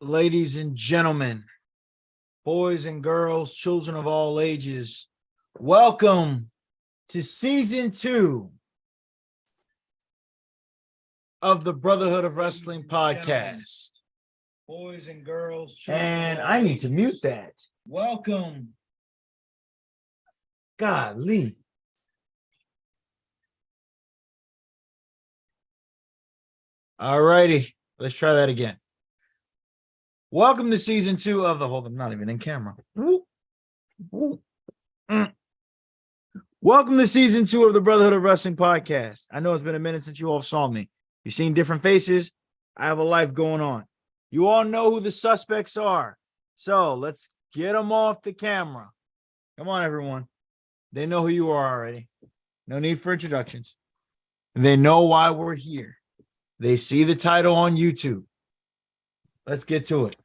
Ladies and gentlemen, boys and girls, children of all ages, welcome to season 2 of the Brotherhood of Wrestling podcast. Boys and girls, and I need to mute that. Welcome. Golly. All righty, let's try that again. Welcome to season 2 of the I'm not even in camera. Welcome to season 2 of the Brotherhood of Wrestling podcast. I know it's been a minute since you all saw me. You've seen different faces. I have a life going on. You all know who the suspects are. So let's get them off the camera. Come on, everyone. They know who you are already. No need for introductions. They know why we're here. They see the title on YouTube. Let's get to it.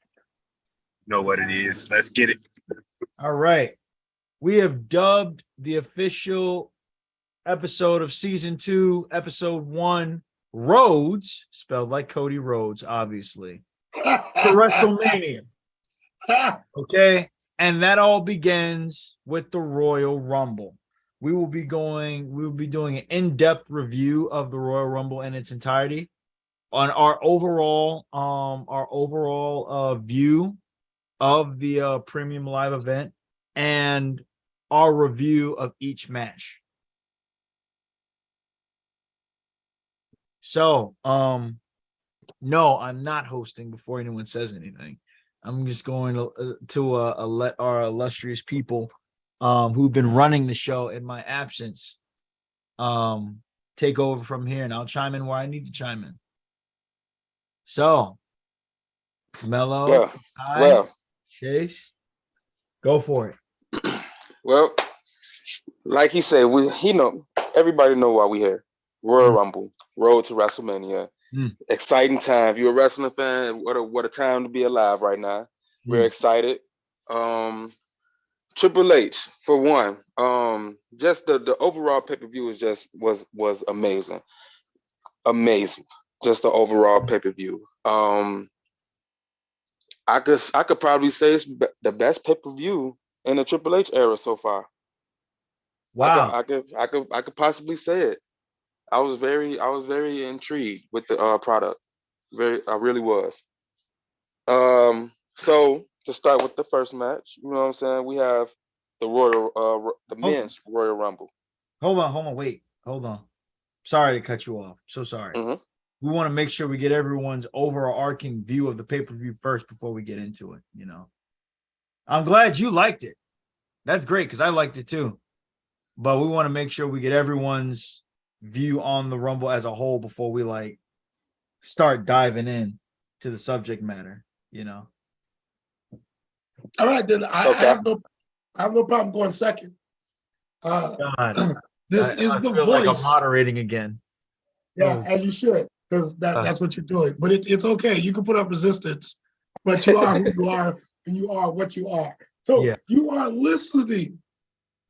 Know what it is. Let's get it. All right. We have dubbed the official episode of season 2, episode 1, RHODES, spelled like Cody Rhodes, obviously, for WRESTLEMANIA. Okay. And that all begins with the Royal Rumble. We will be doing an in-depth review of the Royal Rumble in its entirety on our overall view of the premium live event and our review of each match. So, no, I'm not hosting before anyone says anything. I'm just going to let our illustrious people who've been running the show in my absence take over from here, and I'll chime in where I need to chime in. So, Mello, Chase, go for it. Well, like he said, everybody know why we here. Royal Rumble, road to WrestleMania. Exciting time. If you're a wrestling fan, what a time to be alive right now. We're excited. Triple H for one. Just the overall pay-per-view was amazing. Amazing. Just the overall pay-per-view. I could probably say it's the best pay-per-view in the Triple H era so far. Wow. I could possibly say it. I was very intrigued with the product. I really was. So to start with the first match, you know what I'm saying? We have the men's Royal Rumble. Hold on, wait. Hold on. Sorry to cut you off. So sorry. We want to make sure we get everyone's overarching view of the pay-per-view first before we get into it, you know. I'm glad you liked it. That's great because I liked it too. But we want to make sure we get everyone's view on the Rumble as a whole before we start diving in to the subject matter, you know. All right, then I have no problem going second. This is the voice. Like I'm moderating again. Yeah, as you should, because that's what you're doing. But it's okay. You can put up resistance, but you are who you are, and you are what you are. So you are listening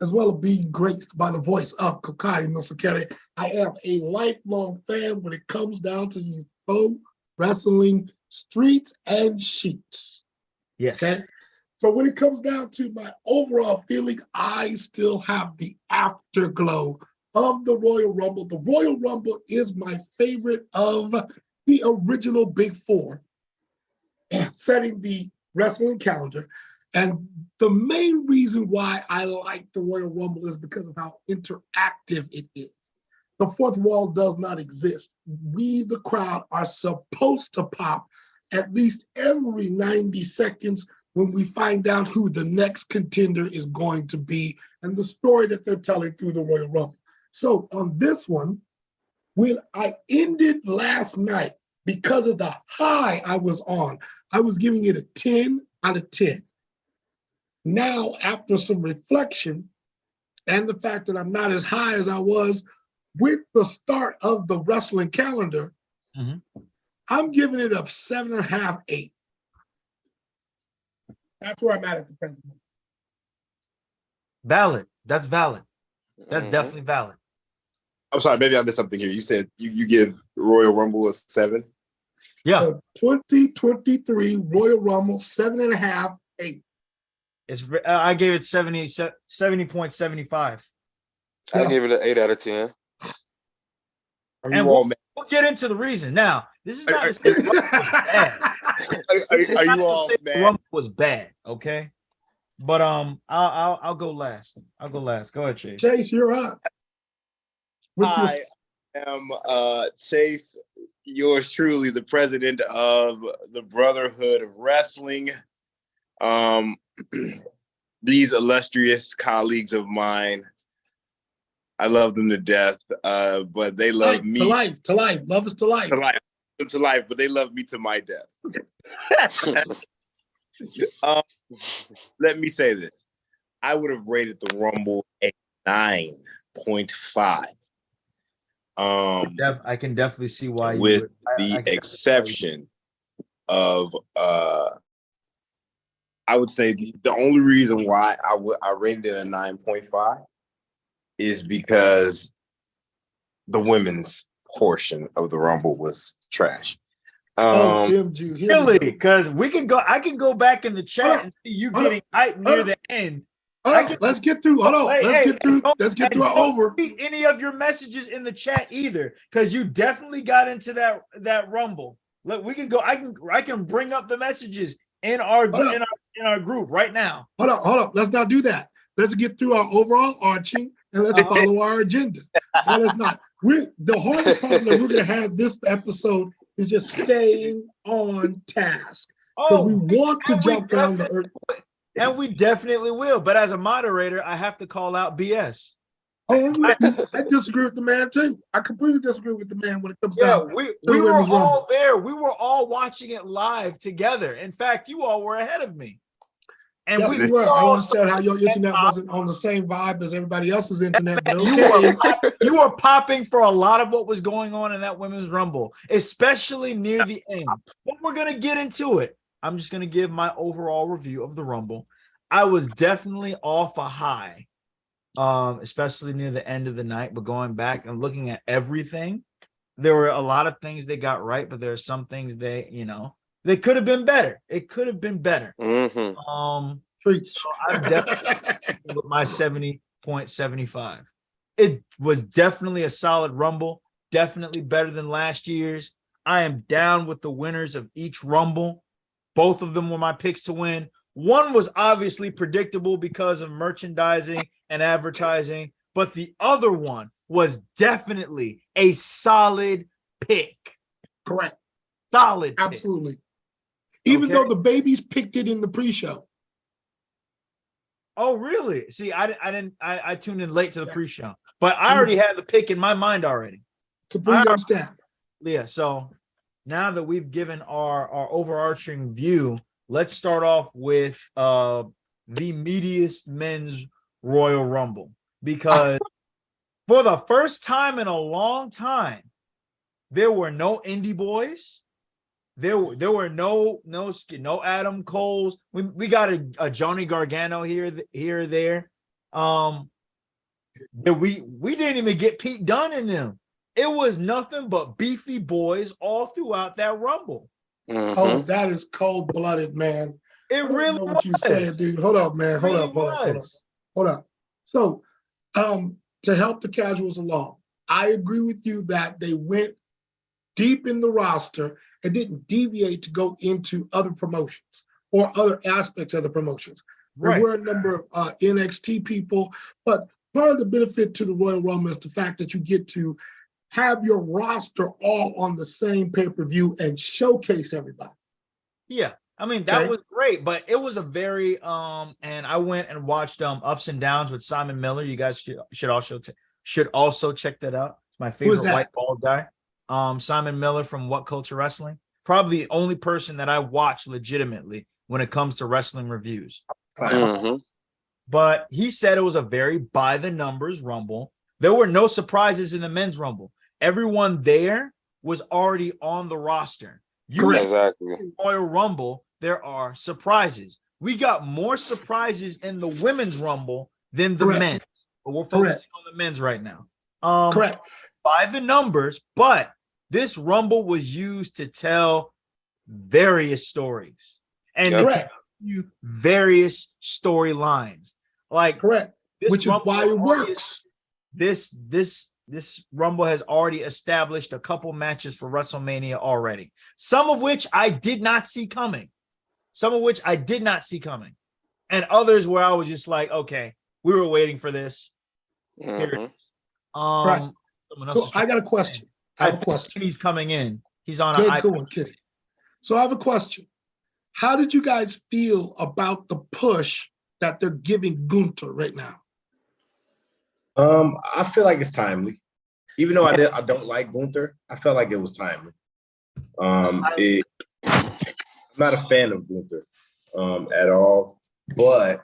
as well as being graced by the voice of Kokai Nosakere. I am a lifelong fan when it comes down to these pro wrestling streets and sheets. Yes. Okay. So when it comes down to my overall feeling, I still have the afterglow of the Royal Rumble. The Royal Rumble is my favorite of the original Big Four, setting the wrestling calendar. And the main reason why I like the Royal Rumble is because of how interactive it is. The fourth wall does not exist. We, the crowd, are supposed to pop at least every 90 seconds when we find out who the next contender is going to be and the story that they're telling through the Royal Rumble. So on this one, when I ended last night, because of the high I was on, I was giving it a 10 out of 10. Now, after some reflection and the fact that I'm not as high as I was with the start of the wrestling calendar, I'm giving it a 7.5, 8. That's where I'm at the present moment. Valid. That's valid. That's definitely valid. I'm sorry, maybe I missed something here. You said you give Royal Rumble a 7? Yeah, The 2023 Royal Rumble, 7.5, 8. it's I gave it 70.75. I Yeah. give it an 8 out of 10. Are And you all mad? we'll get into the reason. Now, this is not Are- to say the Rumble was bad. This is Are not you to all say the mad? Rumble was bad, okay? But I'll go last. I'll go last. Go ahead, Chase. Chase, you're up. With your- Hi, I am Chase, yours truly, the president of the Brotherhood of Wrestling. These illustrious colleagues of mine, I love them to death, but they love me to life. Love is to life. to life, but they love me to my death. Let me say this. I would have rated the Rumble a 9.5. I can definitely see why with you would. the exception of I would say the only reason why I rated it a 9.5 is because the women's portion of the Rumble was trash. MG, Really, because I can go back in the chat and see you getting hyped near the end. Let's get through. Hold on. Let's get through our over. Don't read any of your messages in the chat either, because you definitely got into that Rumble. Look, we can go. I can bring up the messages in our group right now. Hold on. Let's not do that. Let's get through our overall arching and let's follow our agenda. No, let's not. The hardest problem that we're gonna have this episode is just staying on task. Because we want to jump down the earth. And we definitely will. But as a moderator, I have to call out BS. I disagree with the man too. I completely disagree with the man when it comes down. We were all there. We were all watching it live together. In fact, you all were ahead of me. And yes, we were. I don't understand how your internet wasn't on the same vibe as everybody else's internet. But okay. You were popping for a lot of what was going on in that women's Rumble, especially near the end. But we're gonna get into it. I'm just gonna give my overall review of the Rumble. I was definitely off a high, especially near the end of the night. But going back and looking at everything, there were a lot of things they got right, but there are some things they could have been better. It could have been better. Mm-hmm. So I'm definitely with my 70.75. It was definitely a solid Rumble, definitely better than last year's. I am down with the winners of each Rumble. Both of them were my picks to win. One was obviously predictable because of merchandising and advertising, but the other one was definitely a solid pick. Correct. Solid pick. Absolutely. Even though the babies picked it in the pre-show. Oh, really? See, I tuned in late to the pre-show, but I already had the pick in my mind already. Completely understand. Yeah, so now that we've given our overarching view, let's start off with the meatiest men's Royal Rumble, because for the first time in a long time, there were no indie boys. There were no Adam Coles. We got a Johnny Gargano here or there. We didn't even get Pete Dunne in them. It was nothing but beefy boys all throughout that Rumble. Mm-hmm. Oh, that is cold-blooded, man. It really know what you saying, dude. Hold up, man. Hold up. So, to help the casuals along, I agree with you that they went deep in the roster and didn't deviate to go into other promotions or other aspects of the promotions. There were a number of NXT people, but part of the benefit to the Royal Rumble is the fact that you get to have your roster all on the same pay-per-view and showcase everybody. Yeah, I mean, that was great, but it was a very and I went and watched Ups and Downs with Simon Miller. You guys should also check that out. It's my favorite white bald guy. Simon Miller from What Culture Wrestling. Probably the only person that I watch legitimately when it comes to wrestling reviews. Mm-hmm. But he said it was a very by the numbers Rumble. There were no surprises in the men's Rumble. Everyone there was already on the roster. Exactly. In Royal Rumble, there are surprises. We got more surprises in the women's Rumble than the men's. But we're focusing on the men's right now. Correct. By the numbers, but this Rumble was used to tell various stories and to Correct. continue various storylines. Like Correct. this Which is Rumble why it already- works. This Rumble has already established a couple matches for WrestleMania already. Some of which I did not see coming. And others where I was just like, okay, we were waiting for this. Here it Mhm. is. Right. Someone else So is I got a question. I have a question. He's coming in. He's on Good an going, Kitty. So I have a question. How did you guys feel about the push that they're giving Gunther right now? I feel like it's timely. Even though I don't like Gunther, I felt like it was timely. I'm not a fan of Gunther at all, but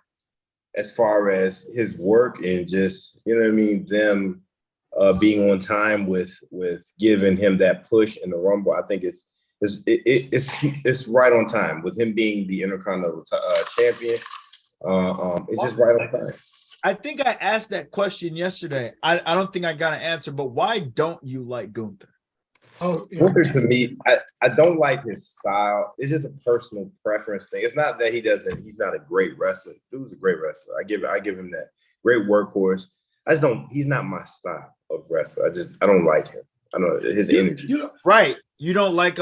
as far as his work and just, you know what I mean, them being on time with giving him that push in the Rumble, I think it's right on time with him being the Intercontinental champion. It's just right on time. I think I asked that question yesterday. I don't think I got an answer, but why don't you like Gunther? Oh, yeah. Gunther, to me, I don't like his style. It's just a personal preference thing. It's not that he's not a great wrestler. Dude's a great wrestler. I give him that. Great workhorse. He's not my style of wrestler. I don't like him. I don't know his energy. Right. You don't like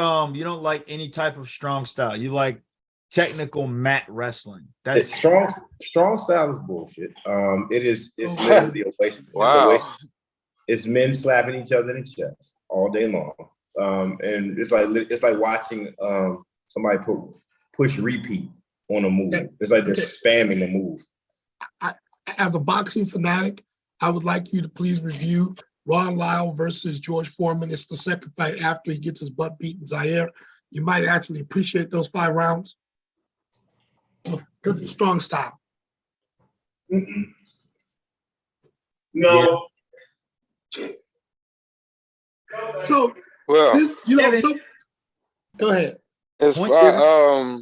any type of strong style. You like technical mat wrestling. That's strong style is bullshit. It's literally a waste. Wow. It's men slapping each other in the chest all day long. And it's like watching somebody push repeat on a move. It's like they're spamming a move. As a boxing fanatic, I would like you to please review Ron Lyle versus George Foreman. It's the second fight after he gets his butt beat in Zaire. You might actually appreciate those 5 rounds because it's strong style. Mm-mm. No. So, Well, go ahead. as far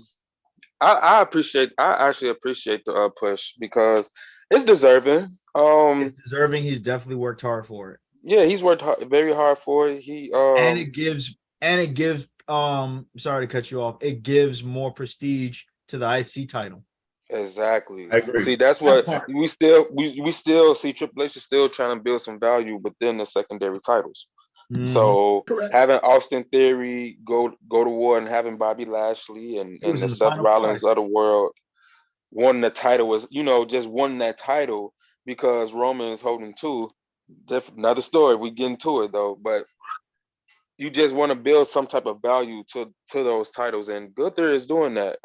I actually appreciate the push because it's deserving. it's deserving. He's definitely worked hard for it. Yeah, he's worked very hard for it. And it gives sorry to cut you off. It gives more prestige to the IC title. Exactly. I agree. See, that's what we still see. Triple H is still trying to build some value within the secondary titles. Mm-hmm. So Correct. having Austin Theory go to war and having Bobby Lashley and the Seth Rollins of the world won the title was, just won that title because Roman is holding 2. Another story. We get into it though, but you just want to build some type of value to those titles, and Gunther is doing that.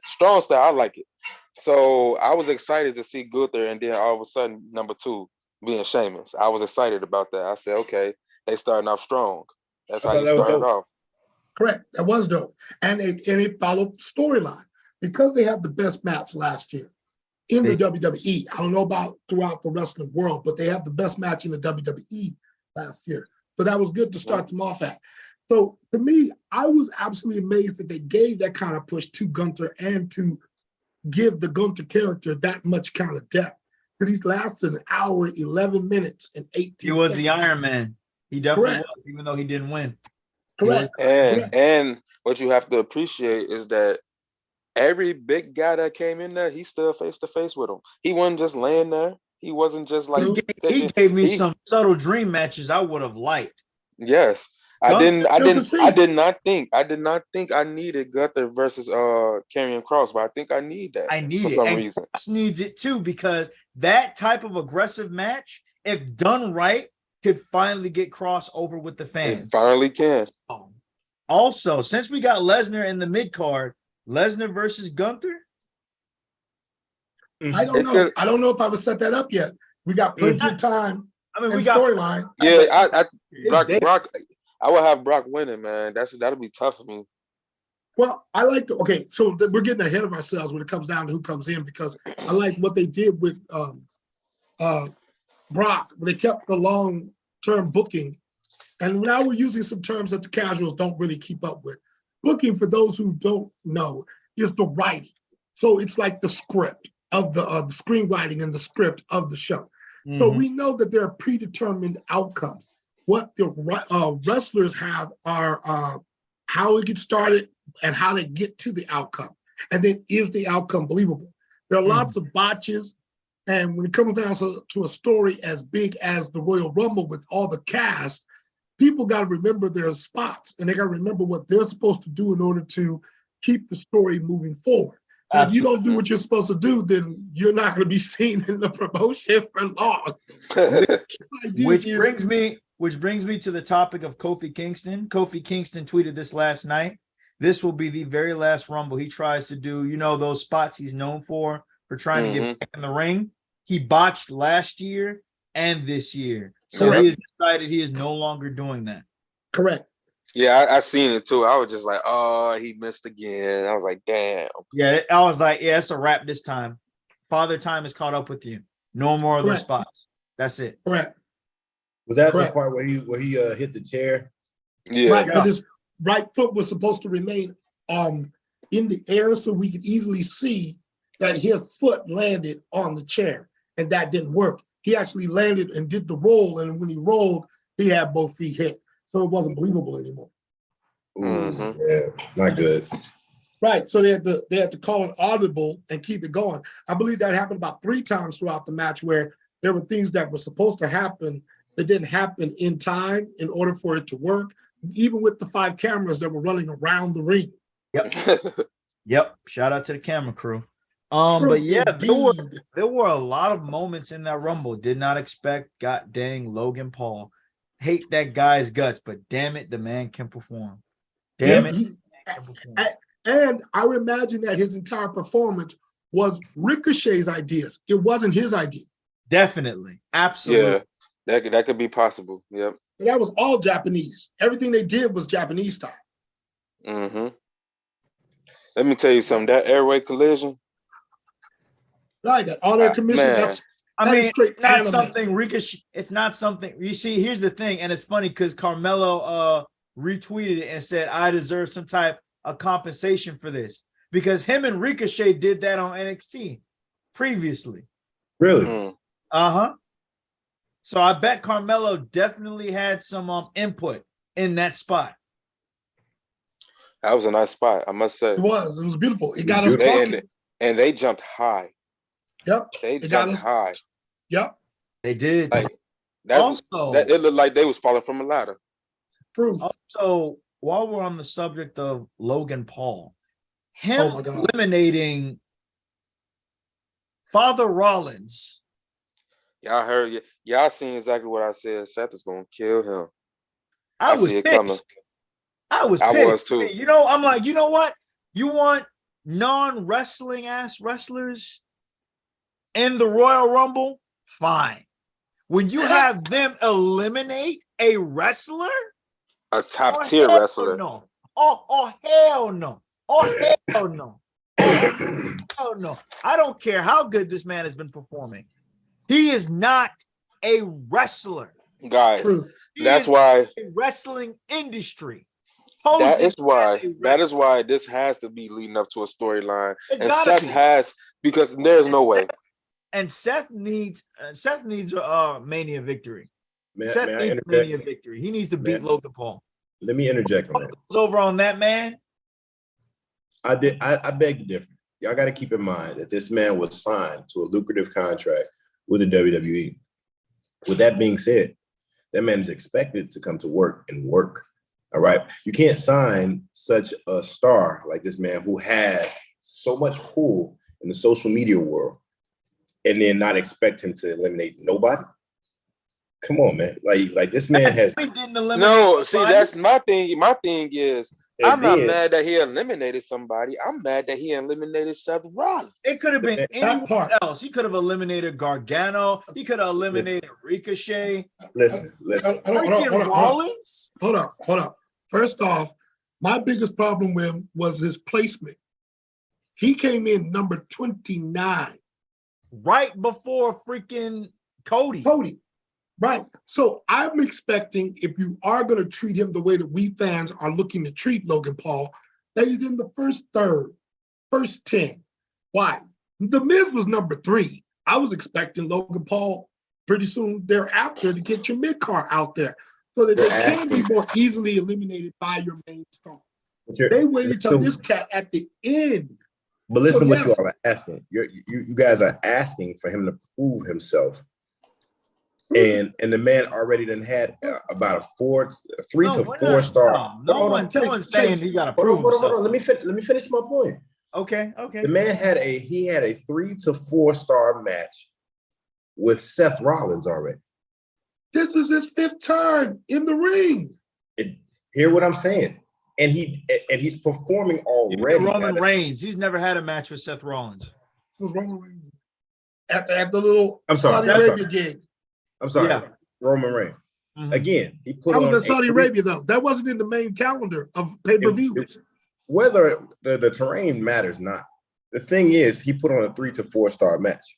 Strong style. I like it. So I was excited to see Gunther, and then all of a sudden, number 2 being Sheamus. I was excited about that. I said, okay, they starting off strong. That's how you started off. Correct. That was dope, and it followed storyline because they had the best match last year in the WWE. I don't know about throughout the wrestling world, but they had the best match in the WWE last year. So that was good to start them off at. So to me, I was absolutely amazed that they gave that kind of push to Gunther and to give the Gunther character that much kind of depth. Because he's lasted an hour, 11 minutes, and 18 He was seconds. the Iron Man. He definitely was, even though he didn't win. Correct. And what you have to appreciate is that every big guy that came in there, he stood face to face with him. He wasn't just laying there. He wasn't just like he gave me some subtle dream matches I would have liked. Yes. I did not think I needed Gunther versus Karrion Kross, but I think I need that. I need for it. some and reason. Kross needs it too, because that type of aggressive match, if done right, could finally get Kross over with the fans. It finally can. Also, since we got Lesnar in the mid card, Lesnar versus Gunther. I don't know. I don't know if I would set that up yet. We got plenty of time. I mean, and we got storyline. Yeah, Brock. I will have Brock winning, man. That'll be tough for me. Well, I like so we're getting ahead of ourselves when it comes down to who comes in, because I like what they did with Brock, when they kept the long-term booking. And now we're using some terms that the casuals don't really keep up with. Booking, for those who don't know, is the writing. So it's like the script of the screenwriting and the script of the show. Mm-hmm. So we know that there are predetermined outcomes. What the wrestlers have are how it gets started, and how they get to the outcome. And then is the outcome believable? There are lots of botches. And when it comes down to a story as big as the Royal Rumble with all the cast, people got to remember their spots and they got to remember what they're supposed to do in order to keep the story moving forward. And if you don't do what you're supposed to do, then you're not going to be seen in the promotion for long. Which brings me to the topic of Kofi Kingston. Kofi Kingston tweeted this last night. This will be the very last Rumble he tries to do. You know, those spots he's known for trying to get back in the ring. He botched last year and this year. So he has decided he is no longer doing that. Correct. Yeah, I seen it too. I was just like, oh, he missed again. I was like, damn. Yeah, I was like, yeah, it's a wrap this time. Father Time has caught up with you. No more of those spots. That's it. Correct. Was that the part where he hit the chair? Yeah. Right, but his right foot was supposed to remain in the air so we could easily see that his foot landed on the chair, and that didn't work. He actually landed and did the roll, and when he rolled, he had both feet hit. So it wasn't believable anymore. Yeah, not good. Right, so they had to call an audible and keep it going. I believe that happened about 3 times throughout the match where there were things that were supposed to happen that didn't happen in time in order for it to work, even with the 5 cameras that were running around the ring. Yep. Shout out to the camera crew. But yeah, there were a lot of moments in that Rumble. Did not expect, god dang, Logan Paul. Hate that guy's guts, but damn it, the man can perform. Damn it. And I would imagine that his entire performance was Ricochet's ideas. It wasn't his idea. Definitely. Absolutely. Yeah, that could be possible. Yep. And that was all Japanese. Everything they did was Japanese style. Let me tell you something. That airway collision. Right, that all their commission. That's not something Ricochet. It's not something. You see, here's the thing, and it's funny because Carmelo retweeted it and said, "I deserve some type of compensation for this," because him and Ricochet did that on NXT previously. Really? So I bet Carmelo definitely had some input in that spot. That was a nice spot, I must say. It was beautiful. It got us talking. And they jumped high. Yep. They jumped high. Yep. They did. Like, it looked like they was falling from a ladder. True. Also, while we're on the subject of Logan Paul, him eliminating Father Rollins. Y'all heard, y'all seen exactly what I said. Seth is gonna kill him. I was pissed. I was too. You know, I'm like, you know what? You want non-wrestling ass wrestlers in the Royal Rumble? Fine. When you have them eliminate a wrestler, a top tier wrestler. No. Oh hell no. Oh hell no. Hell no. I don't care how good this man has been performing. He is not a wrestler. Guys, that's why a wrestling industry. That is why this has to be leading up to a storyline. And Seth has, because there's no way. And Seth needs a Mania victory. Seth needs a Mania victory. He needs to beat Logan Paul. Let me interject on that. Over on that, man. I beg to differ. Y'all got to keep in mind that this man was signed to a lucrative contract with the WWE. With that being said, that man is expected to come to work and work. All right. You can't sign such a star like this man who has so much pull in the social media world and then not expect him to eliminate nobody. Come on, man. Like this man has no. See, that's my thing. My thing is, I'm not mad that he eliminated somebody. I'm mad that he eliminated Seth Rollins. It could have been anyone else. He could have eliminated Gargano. He could have eliminated Ricochet. Listen. Rollins? Hold up. First off, my biggest problem with him was his placement. He came in number 29. Right before freaking Cody. Right. So I'm expecting, if you are going to treat him the way that we fans are looking to treat Logan Paul, that he's in the first third, first 10. Why? The Miz was number 3. I was expecting Logan Paul pretty soon thereafter to get your mid-card out there so that they can be more easily eliminated by your main star. They waited till this cat at the end. But listen to what yes. you all are asking. You guys are asking for him to prove himself. And the man already done had about a 3 to 4 star. No one's saying he got to prove Hold himself. on. Let me finish my point. Okay. The man had a 3 to 4 star match with Seth Rollins already. This is his 5th time in the ring. Hear what I'm saying? And he's performing already. Roman Reigns. He's never had a match with Seth Rollins. It was Roman Reigns at the little Saudi Arabia gig. I'm sorry, yeah. Roman Reigns. Mm-hmm. Again, he put on. I was at Saudi Arabia though. That wasn't in the main calendar of pay-per-views. Whether the terrain matters not. The thing is, he put on a 3 to 4 star match.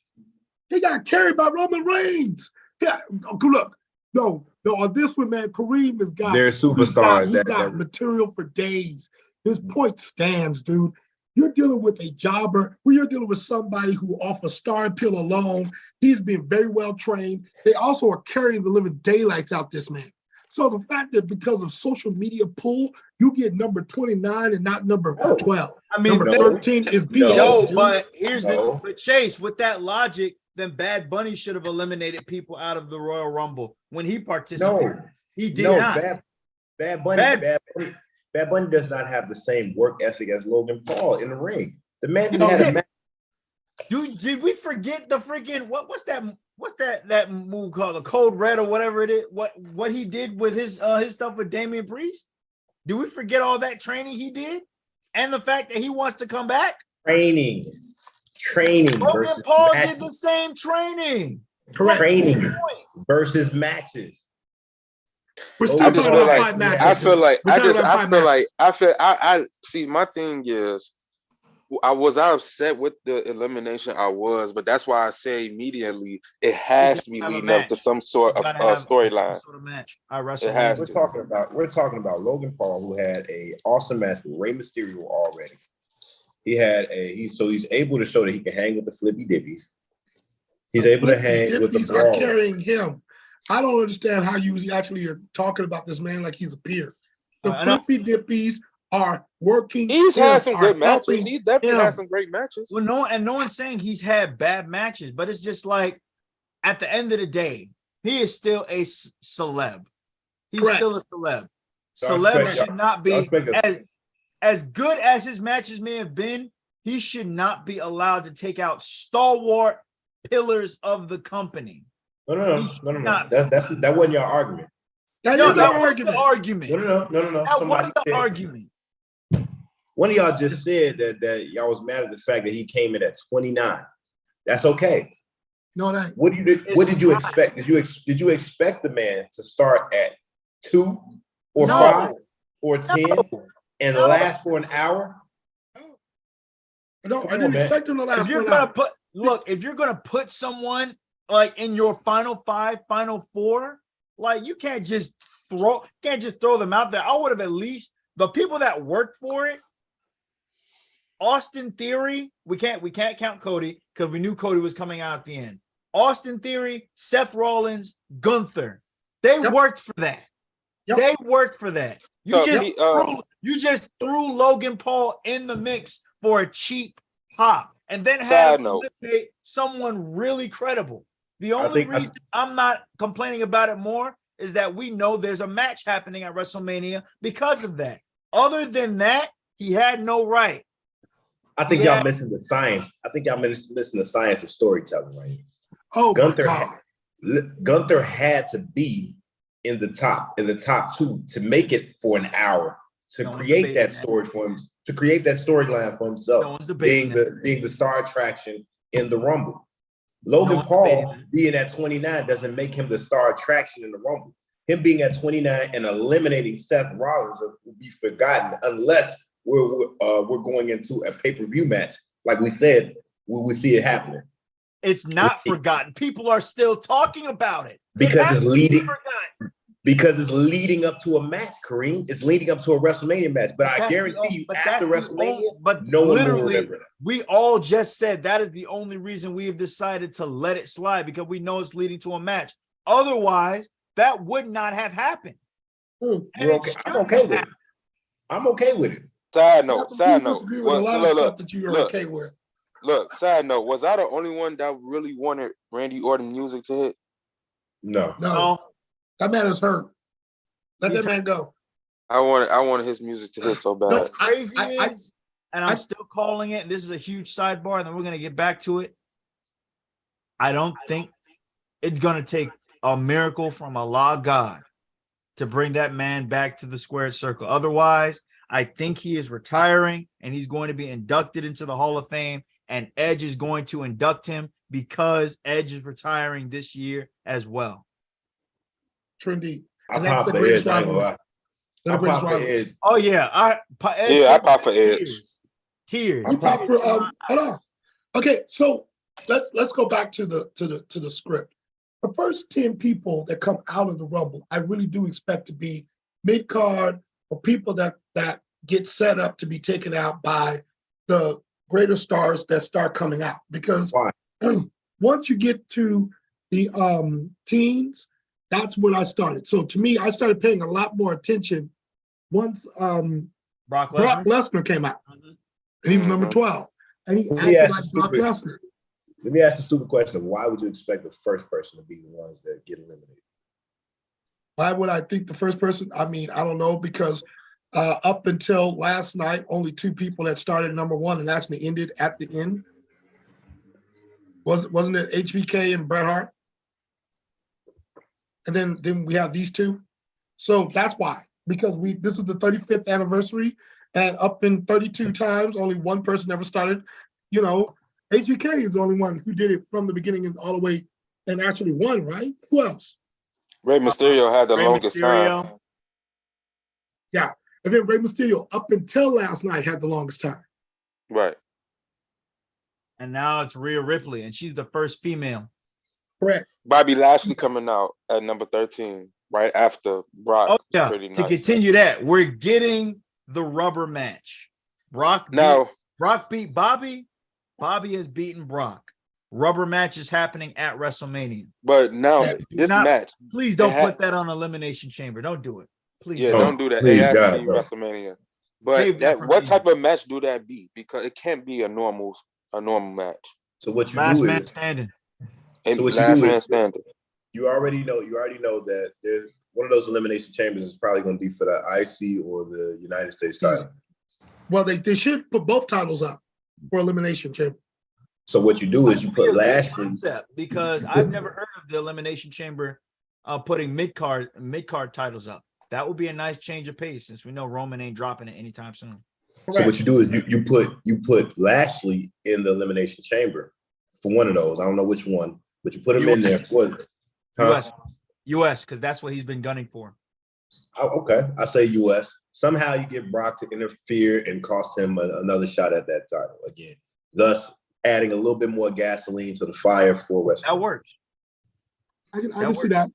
He got carried by Roman Reigns. Yeah, look, no. On this one, man, Kareem has got. They're superstars. He's got material for days. His point stands, dude. You're dealing with a jobber. You're dealing with somebody who off a star appeal alone. He's been very well trained. They also are carrying the living daylights out this man. So the fact that because of social media pull, you get number 29 and not number 12. I mean, number 13 is BS. No, but but Chase, with that logic, then Bad Bunny should have eliminated people out of the Royal Rumble when he participated. No, he did not. Bad Bunny does not have the same work ethic as Logan Paul in the ring. The man had a match. Dude, did we forget the freaking what's that move called, the Code Red or whatever it is? What he did with his stuff with Damian Priest? Did we forget all that training he did, and the fact that he wants to come back? Training. Logan Paul did the same training. Correct. Training versus matches. We're still talking about 5 matches. I see. My thing is, I upset with the elimination. I was, but that's why I say immediately it has to be leading up to some sort of storyline. Sort of match. We're talking about Logan Paul, who had a awesome match with Rey Mysterio already. He's able to show that he can hang with the flippy dippies. He's able to hang with the ball. Are carrying him. I don't understand how you actually are talking about this man like he's a peer. The flippy dippies are working. He's had some good matches. He definitely had some great matches. Well, no one's saying he's had bad matches, but it's just like at the end of the day, he is still a celeb. He's still a celeb. Celeb should not be as good as his matches may have been. He should not be allowed to take out stalwart pillars of the company. No. That wasn't your argument. That is our argument. No. That was the argument. One of y'all just said that y'all was mad at the fact that he came in at 29. That's okay. No, that. What did you expect? Did you expect the man to start at 2 or 5 or 10 and last for an hour? No, I didn't expect him to last for an hour. If you're gonna put someone like in your final 5, final 4, like you can't just throw them out there. I would have at least the people that worked for it. Austin Theory, we can't count Cody because we knew Cody was coming out at the end. Austin Theory, Seth Rollins, Gunther, they worked for that. Yep. They worked for that. You just threw Logan Paul in the mix for a cheap pop, and then had to eliminate someone really credible. The only reason I'm not complaining about it more is that we know there's a match happening at WrestleMania because of that. Other than that, he had no right. I think y'all missing the science. I think y'all missing the science of storytelling right here. Oh, Gunther had to be in the top 2 to make it for an hour to create that story for him, to create that storyline for himself, being the star attraction in the Rumble. Logan Paul being at 29 doesn't make him the star attraction in the Rumble. Him being at 29 and eliminating Seth Rollins will be forgotten unless we're going into a pay-per-view match. Like we said, we see it happening. It's not forgotten. People are still talking about it. Because it's leading up to a match, Kareem. It's leading up to a WrestleMania match. But I guarantee you, after WrestleMania, no one will remember that. We all just said that is the only reason we have decided to let it slide, because we know it's leading to a match. Otherwise, that would not have happened. I'm okay with it. Side I note. disagree with a Was lot of stuff that you are okay with. Look. Side note. Was I the only one that really wanted Randy Orton music to hit? No. No, That man is hurt. Let He's that man go. I wanted his music to hit so bad. what's crazy I- is, and I'm still calling it, and this is a huge sidebar, and then we're gonna get back to it. I don't think it's gonna take a miracle from Allah God to bring that man back to the squared circle. Otherwise, I think he is retiring and he's going to be inducted into the Hall of Fame, and Edge is going to induct him because Edge is retiring this year as well. Trendy. I And that's pop the for greatest Edge. I ain't gonna rivalry. lie. They're I the greatest pop for rivalry. Edge. Oh yeah, Edge, Yeah, I pop for Edge. Tears. You pop for hold on. Okay, so let's go back to the script. The first 10 people that come out of the Rumble, I really do expect to be mid-card or people that get set up to be taken out by the greater stars that start coming out. Because Why? once you get to the teens, that's when I started. So to me, I started paying a lot more attention once Brock Brock Lesnar. Lesnar came out. Mhm. And he was number 12. And he Let me acted ask like you Brock Lesnar. Let me ask the stupid question of why would you expect the first person to be the ones that get eliminated? Why would I think the first person? I mean, I don't know, because up until last night, only 2 people that started number 1 and actually ended at the end. Wasn't it HBK and Bret Hart? And then we have these 2. So that's why, because this is the 35th anniversary, and up in 32 times, only 1 person ever started. You know, HBK is the only one who did it from the beginning and all the way and actually won, right? Who else? Rey Mysterio had the Rey longest Mysterio. time. Yeah. And then Rey Mysterio, up until last night, had the longest time. Right. And now it's Rhea Ripley, and she's the first female. Correct. Bobby Lashley coming out at number 13, right after Brock. Oh yeah. Pretty To nice. continue that, we're getting the rubber match. Brock beat Bobby. Bobby has beaten Brock. Rubber match is happening at WrestleMania. But now this match. Please don't put that on Elimination Chamber. Don't do it. Please. Yeah, don't do that. Please, it has God, to be bro. WrestleMania. But what type of match do that be? Because it can't be a normal match. So what you Last do man is standing. And So what you last do man is- standing. you already know that there's one of those elimination chambers is probably going to be for the IC or the United States title. Well, they should put both titles up for Elimination Chamber. So what you do is you put Lashley. Concept, because I've never heard of the Elimination Chamber putting mid-card titles up. That would be a nice change of pace, since we know Roman ain't dropping it anytime soon. So what you do is you put Lashley in the elimination chamber for one of those. I don't know which one, but you put him in there for US, because that's what he's been gunning for. Oh, okay, I say US. Somehow you get Brock to interfere and cost him another shot at that title again, thus adding a little bit more gasoline to the fire for wrestling. That works. I can see that.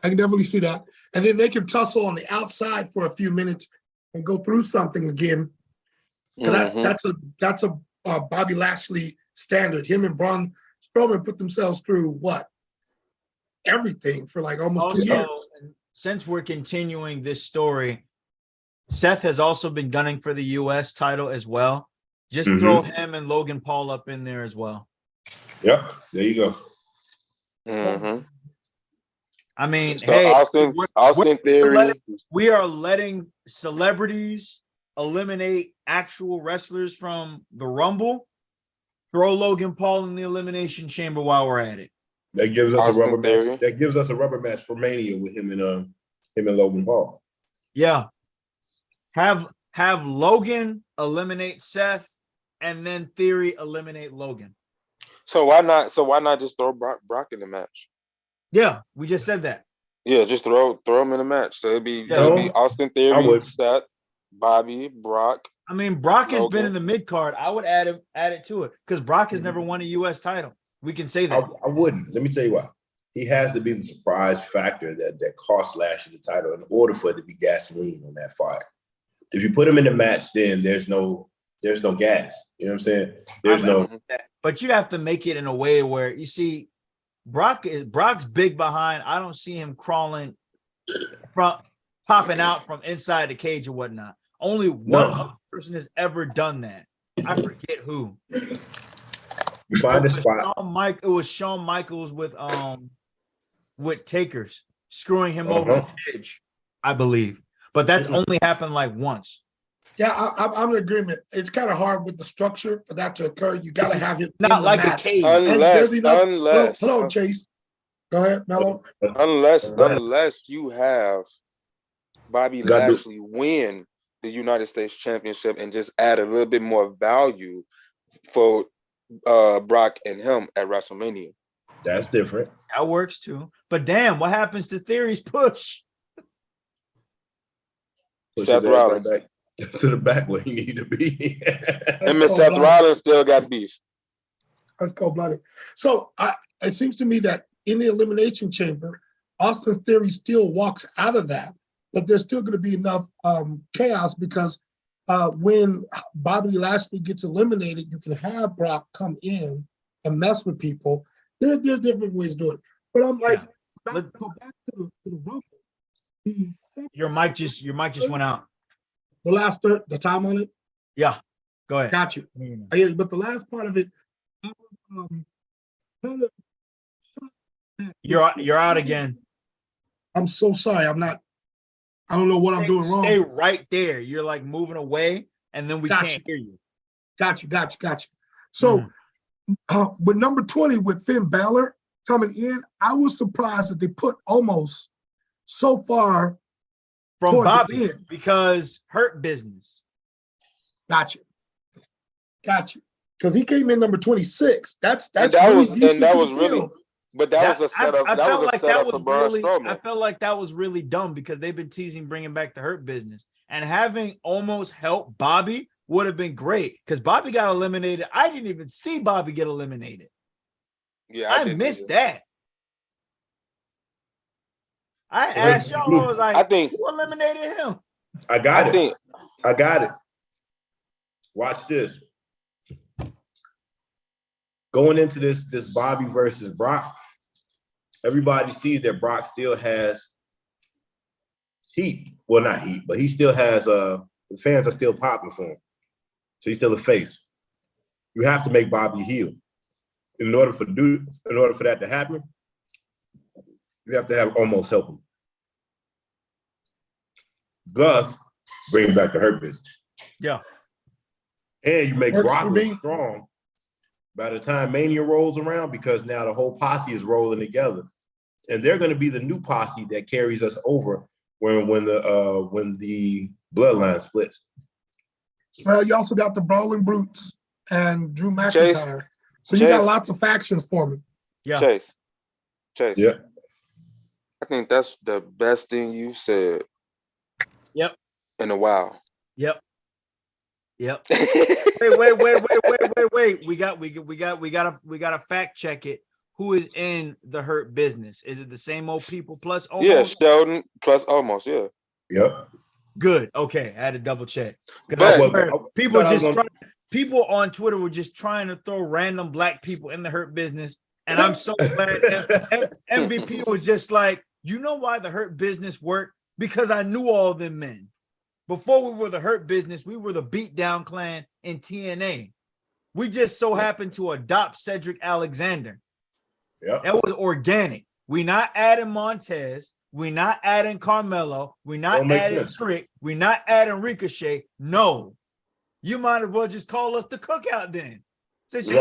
I can definitely see that. And then they can tussle on the outside for a few minutes and go through something again. Mm-hmm. That's a Bobby Lashley standard. Him and Braun Strowman put themselves through what? Everything for like almost 2 years. Since we're continuing this story, Seth has also been gunning for the US title as well. Just throw him and Logan Paul up in there as well. Yep, there you go. Mm-hmm. I mean, So hey, Austin Theory. We are letting celebrities eliminate actual wrestlers from the Rumble. Throw Logan Paul in the Elimination Chamber while we're at it. That gives us Austin a rubber Theory. match. That gives us a rubber match for Mania with him and Logan Paul. Yeah. Have Logan eliminate Seth, and then Theory eliminate Logan. So why not just throw Brock in the match? Yeah, we just said that. Yeah, just throw him in the match. So it'd be Austin Theory, Seth, Bobby, Brock. I mean, Brock has Logan. been in the mid card. I would add it to it because Brock has never won a US title. We can say that. I wouldn't. Let me tell you why. He has to be the surprise factor that costs Lashley the title in order for it to be gasoline on that fire. If you put him in the match, then there's no gas. You know what I'm saying? There's no. But you have to make it in a way where you see Brock's big behind. I don't see him crawling from popping out from inside the cage or whatnot. Only one other person has ever done that. I forget who. You find a spot. It was Shawn Michaels with Takers screwing him over the edge, I believe. But that's only happened like once. Yeah, I'm in agreement. It's kind of hard with the structure for that to occur. You got to have it not like a cage. Unless, hold on, Chase. Go ahead, Mello. Unless you have Bobby Lashley win the United States Championship and just add a little bit more value for Brock and him at WrestleMania. That's different. That works too. But damn, what happens to Theory's push? Seth Rollins right back to the back where he need to be. And Seth Rollins still got beef. That's cold-blooded. So it seems to me that in the Elimination Chamber, Austin Theory still walks out of that, but there's still going to be enough chaos because when Bobby Lashley gets eliminated, you can have Brock come in and mess with people. There's different ways to do it. But I'm like, back to the Rumble. Your mic just went out. The last third, the time on it? Yeah. Go ahead. Got you. Yeah, but the last part of it, I was kind of You're out again. I'm so sorry. I don't know what I'm doing wrong. Stay right there. You're like moving away, and then we can't hear you. Got you. So with number 20 with Finn Balor coming in, I was surprised that they put almost so far from Bobby because Hurt Business. Got you. Because he came in number 26. That was really. But that was a setup. That was a setup for Braun Strowman. I felt like that was really dumb because they've been teasing bringing back the Hurt Business, and having almost helped Bobby would have been great because Bobby got eliminated. I didn't even see Bobby get eliminated. Yeah, I missed that. I asked y'all, I was like, who eliminated him? I got it. Watch this. Going into this Bobby versus Brock, everybody sees that Brock still has heat. Well, not heat, but he still has the fans are still popping for him. So he's still a face. You have to make Bobby heel. In order for that to happen, you have to have almost help him. Thus, bring back the Hurt Business. Yeah. And you make Brock look strong by the time Mania rolls around, because now the whole posse is rolling together, and they're going to be the new posse that carries us over when the bloodline splits. Well, you also got the Brawling Brutes and Drew McIntyre, so you got lots of factions forming. Yeah, Chase. Yeah, I think that's the best thing you've said. Yep. In a while. Yep. Wait. We gotta fact check it. Who is in the Hurt Business? Is it the same old people plus Almost? Yeah, Sheldon plus Almost. Yeah. Yep. Good. Okay, I had to double check. People on Twitter were just trying to throw random black people in the Hurt Business, and I'm so glad MVP was just like, you know why the Hurt Business worked? Because I knew all them men. Before we were the Hurt Business, we were the Beatdown Clan in TNA. We just so happened to adopt Cedric Alexander. Yeah, that was organic. We not adding Montez. We not adding Carmelo. We not adding Trick. We not adding Ricochet. No, you might as well just call us the Cookout then. Since you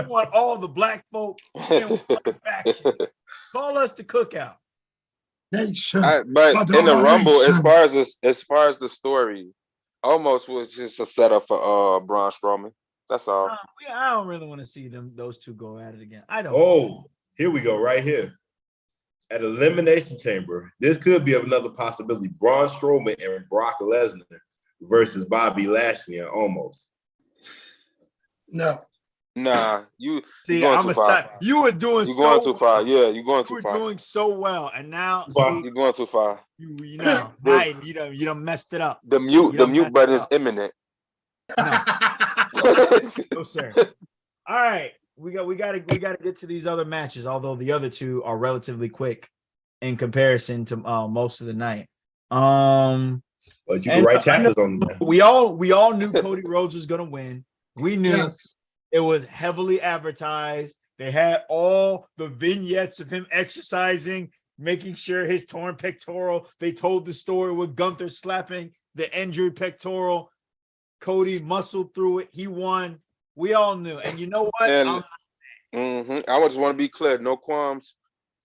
want all the black folk in one faction, call us the Cookout. But in the Rumble, as far as the story, Almost was just a setup for Braun Strowman. That's all. I don't really want to see those two go at it again. I don't. Oh, here we go, right here. At Elimination Chamber, this could be another possibility. Braun Strowman and Brock Lesnar versus Bobby Lashley and Almost. No. Nah, you see. I'm gonna stop. You were doing. You're going too far. Yeah, you're going too far. You were doing so well, and now you're going too far. You done messed it up. The mute button is imminent. No. No, sir. All right, we gotta get to these other matches. Although the other two are relatively quick in comparison to most of the night. Well, But you can write chapters on that. We all knew Cody Rhodes was gonna win. We knew Yes. it was heavily advertised. They had all the vignettes of him exercising, making sure his torn pectoral. They told the story with Gunther slapping the injured pectoral. Cody muscled through it. He won. We all knew. And you know what? And I just want to be clear, no qualms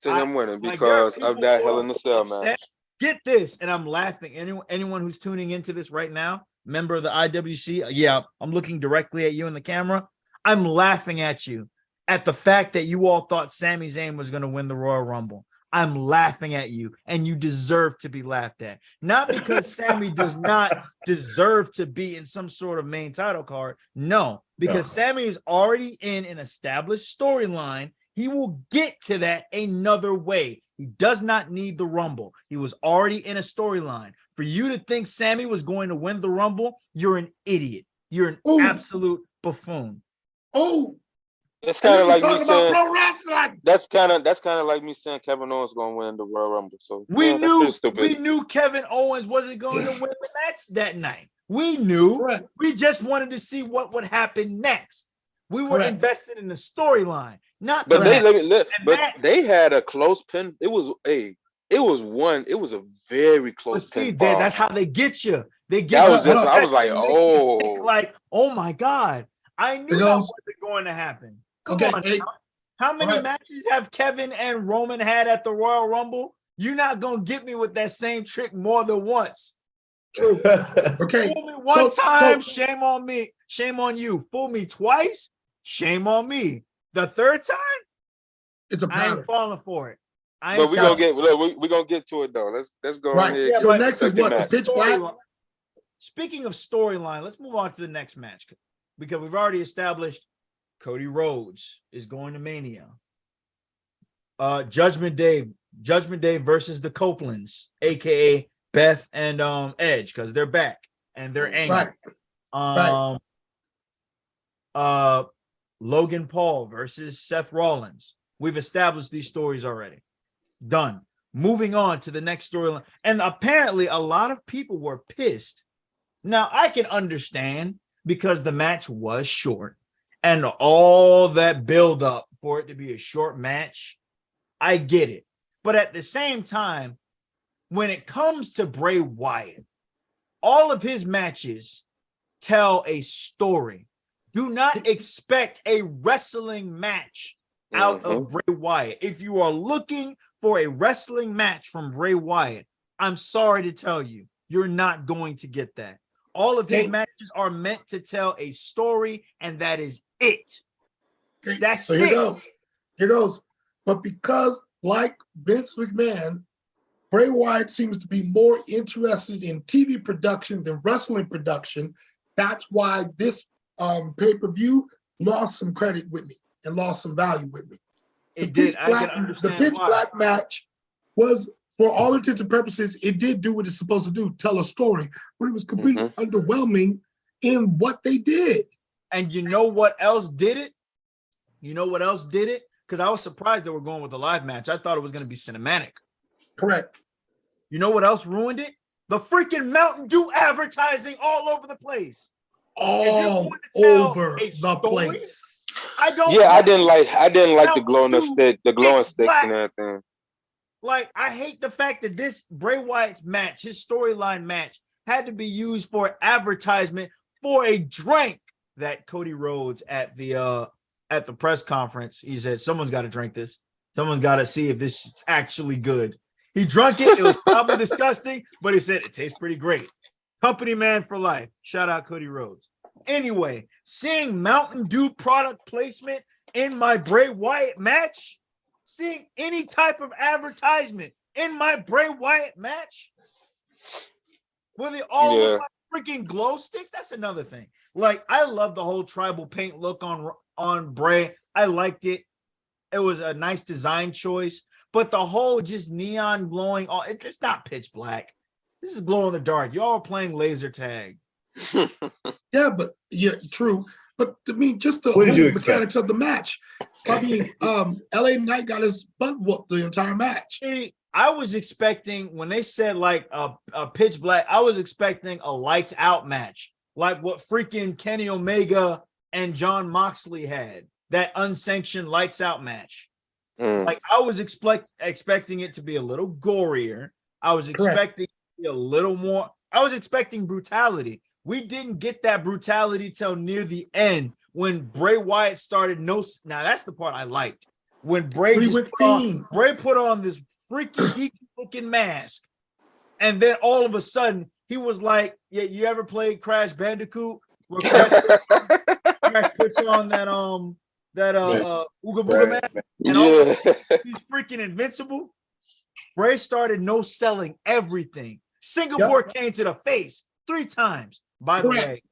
to him winning like, because of that Hell in a Cell match. Get this, and I'm laughing. Anyone who's tuning into this right now, member of the IWC, yeah, I'm looking directly at you in the camera. I'm laughing at you at the fact that you all thought Sami Zayn was going to win the Royal Rumble. I'm laughing at you, and you deserve to be laughed at. Not because Sami does not deserve to be in some sort of main title card. No, because Sami is already in an established storyline. He will get to that another way. He does not need the Rumble. He was already in a storyline. For you to think Sami was going to win the Rumble, you're an idiot. You're an absolute buffoon. It's kind of like me saying pro wrestling. that's kind of like me saying Kevin Owens going to win the Royal Rumble. So we knew Kevin Owens wasn't going to win the match that night. We knew. Correct. We just wanted to see what would hapen next. We were invested in the storyline, not. But they had a close pin. It was a very close pin. That's how they get you. They get. I was like, oh my God! I knew that wasn't going to happen. Come on, how many matches have Kevin and Roman had at the Royal Rumble? You're not gonna get me with that same trick more than once. True. Okay. Fool me one time, shame on me. Shame on you. Fool me twice, shame on me. The third time, it's a I ain't falling for it. But we're gonna get to it though. Let's go on here. Yeah, so next is what? The Pitch Black. Speaking of storyline, let's move on to the next match because we've already established Cody Rhodes is going to Mania. Judgment Day versus the Copelands, aka Beth and Edge, because they're back and they're angry. Logan Paul versus Seth Rollins. We've established these stories already. Done. Moving on to the next storyline. And apparently a lot of people were pissed. Now I can understand because the match was short and all that build up for it to be a short match. I get it. But at the same time, when it comes to Bray Wyatt, all of his matches tell a story. Do not expect a wrestling match out of Bray Wyatt. If you are looking for a wrestling match from Bray Wyatt, I'm sorry to tell you, you're not going to get that. All of his matches are meant to tell a story, and that is it. That's it. Here goes. But because, like Vince McMahon, Bray Wyatt seems to be more interested in TV production than wrestling production. That's why this pay-per-view lost some credit with me and lost some value with me. It did. I can understand the Pitch Black match was, for all intents and purposes, it did do what it's supposed to do, tell a story, but it was completely underwhelming in what they did. And you know what else did it? Because I was surprised they were going with a live match. I thought it was going to be cinematic. Correct. You know what else ruined it? The freaking Mountain Dew advertising all over the place. All over the place. I didn't like the glowing sticks and everything. Like, I hate the fact that this Bray Wyatt's match, his storyline match, had to be used for advertisement for a drink that Cody Rhodes at the press conference, he said, someone's got to drink this. Someone's got to see if this is actually good. He drank it. It was probably disgusting, but he said it tastes pretty great. Company man for life. Shout out Cody Rhodes. Anyway, seeing Mountain Dew product placement in my Bray Wyatt match, seeing any type of advertisement in my Bray Wyatt match, will they all look like freaking glow sticks? That's another thing. Like, I love the whole tribal paint look on Bray. I liked it. It was a nice design choice, but the whole just neon glowing, it's not pitch black. This is glow in the dark. Y'all are playing laser tag. True. But I mean, just the mechanics of the match. I mean, LA Knight got his butt whooped the entire match. I was expecting when they said like a pitch black, I was expecting a lights out match, like what freaking Kenny Omega and John Moxley had, that unsanctioned lights out match. Like I was expecting it to be a little gorier. I was expecting it to be a little more. I was expecting brutality. We didn't get that brutality till near the end when Bray Wyatt started. Now that's the part I liked. When Bray put on this freaking geeky looking mask, and then all of a sudden he was like, "Yeah, you ever played Crash Bandicoot? Where Crash puts on that Ooga Booga mask, and all of a sudden, he's freaking invincible." Bray started no selling everything. Singapore came to the face 3 times. By the way,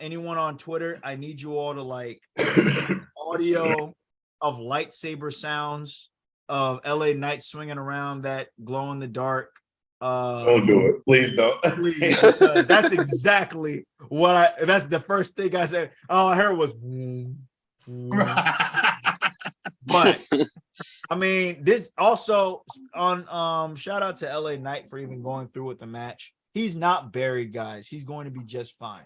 anyone on Twitter, I need you all to like audio of lightsaber sounds of LA Knight swinging around that glow in the dark. Don't do it. Please don't. Please, that's exactly what that's the first thing I said. All I heard was but I mean, this also on shout out to LA Knight for even going through with the match. He's not buried, guys. He's going to be just fine.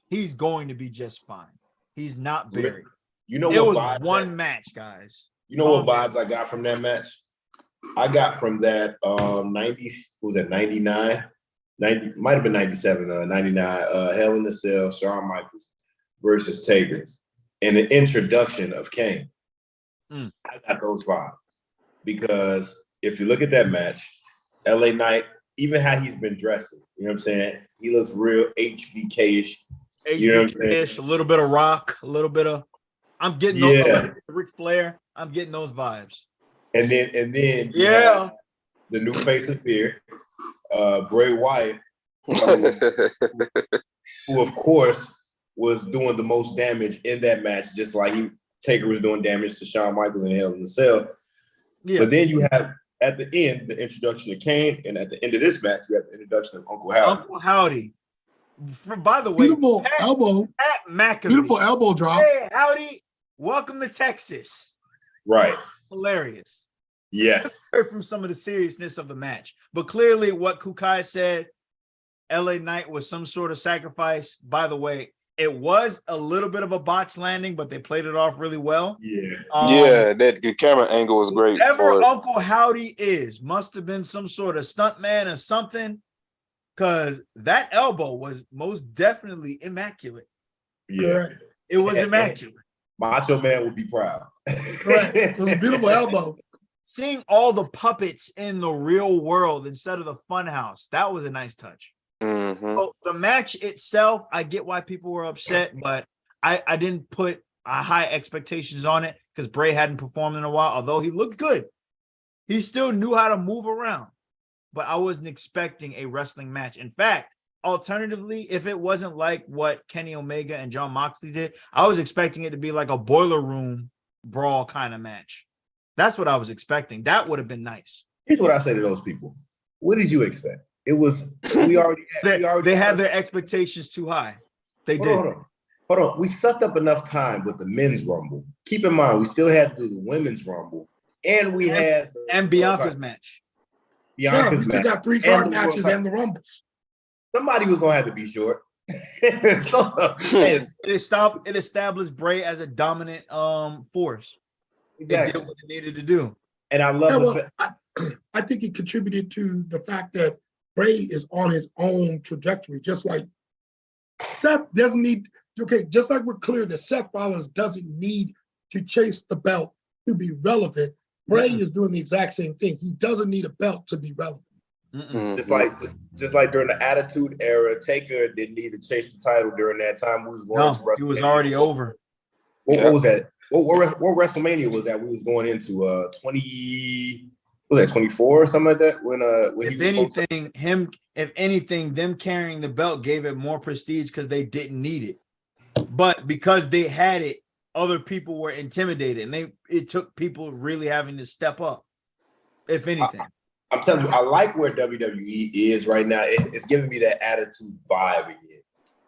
He's going to be just fine. He's not buried. You know, it was one match, guys. You know what vibes I got from that match? I got from that 90, was that 99? 90, might have been 97, 99, Hell in a Cell, Shawn Michaels versus Taker, and the introduction of Kane. I got those vibes. Because if you look at that match, LA Knight, even how he's been dressing, you know what I'm saying? He looks real HBK-ish. You know what I'm saying? A little bit of Rock, a little bit of I'm getting those Ric Flair. I'm getting those vibes. And then the new face of fear, Bray Wyatt, who of course was doing the most damage in that match, just like Taker was doing damage to Shawn Michaels in Hell in a Cell. Yeah. But then you have at the end the introduction of Kane, and at the end of this match you have the introduction of Uncle Howdy. Uncle Howdy. By the way, beautiful elbow. Pat McAfee. Beautiful elbow drop. Hey, Howdy. Welcome to Texas. Right. Hilarious. Yes. Heard from some of the seriousness of the match. But clearly what Kukai said, LA Knight was some sort of sacrifice. By the way, it was a little bit of a botch landing, but they played it off really well. Yeah. The camera angle was great. Whatever Uncle Howdy must have been some sort of stuntman or something, because that elbow was most definitely immaculate. Yeah. It was immaculate. Macho Man would be proud. Right. It was a beautiful elbow. Seeing all the puppets in the real world instead of the fun house, that was a nice touch. So the match itself, I get why people were upset, but I didn't put high expectations on it because Bray hadn't performed in a while. Although he looked good, he still knew how to move around. But I wasn't expecting a wrestling match. In fact, alternatively, if it wasn't like what Kenny Omega and John Moxley did, I was expecting it to be like a boiler room brawl kind of match. That's what I was expecting. That would have been nice. Here's what I say to those people. What did you expect? It was, they had their expectations too high. They did. Hold on. We sucked up enough time with the men's rumble. Keep in mind, we still had to do the women's rumble. And we had Bianca's match. We still got 3 card matches and the rumbles. Somebody was gonna have to be short. It established Bray as a dominant force. Exactly. It did what it needed to do. And I love I think it contributed to the fact that Bray is on his own trajectory, just like Seth doesn't need, just like we're clear that Seth Rollins doesn't need to chase the belt to be relevant. Bray is doing the exact same thing. He doesn't need a belt to be relevant. Just like during the Attitude Era, Taker didn't need to chase the title during that time. We was going to WrestleMania. He was already over. What was that? What WrestleMania was that? We was going into 24 or something like that? If anything, them carrying the belt gave it more prestige because they didn't need it. But because they had it, other people were intimidated, and it took people really having to step up. If anything, I'm telling you, I like where WWE is right now. It's giving me that attitude vibe again.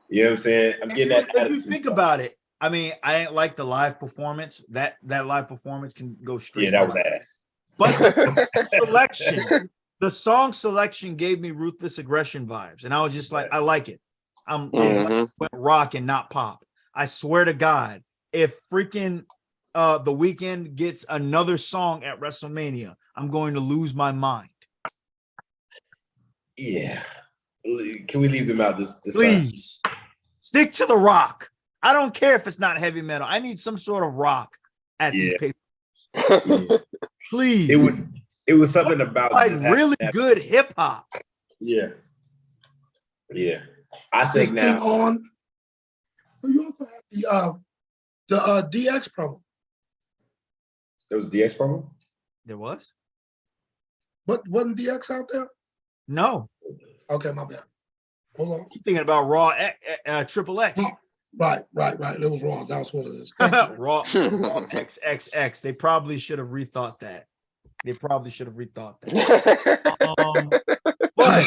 You know what I'm saying? I'm getting that attitude. If you think about it, I mean, I didn't like the live performance. That live performance can go straight. Yeah, that was ass. But the song selection gave me Ruthless Aggression vibes, and I was just like, I like it. Went rock and not pop. I swear to God, if freaking The Weeknd gets another song at WrestleMania, I'm going to lose my mind. Yeah. Can we leave them out this Please time? stick to the rock. I don't care if it's not heavy metal. I need some sort of rock at these papers. Yeah. Please. It was something about like really good hip hop. Yeah. Yeah. I think now on. You also have the DX promo. There was a DX promo? There was? But wasn't DX out there? No. Okay, my bad. Hold on. You're thinking about Raw Triple X. Right. It was Raw. That was what it is. Raw XXX. They probably should have rethought that. But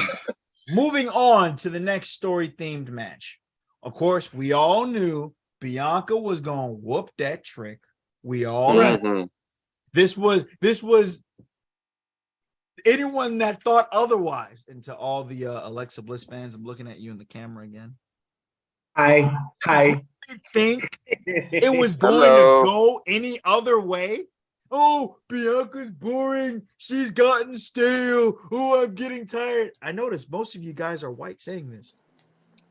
moving on to the next story themed match. Of course, we all knew Bianca was going to whoop that trick. We all knew. This was anyone that thought otherwise. And to all the Alexa Bliss fans, I'm looking at you in the camera again. Hi. I think it was going to go any other way. Oh, Bianca's boring. She's gotten stale. Oh, I'm getting tired. I noticed most of you guys are white saying this.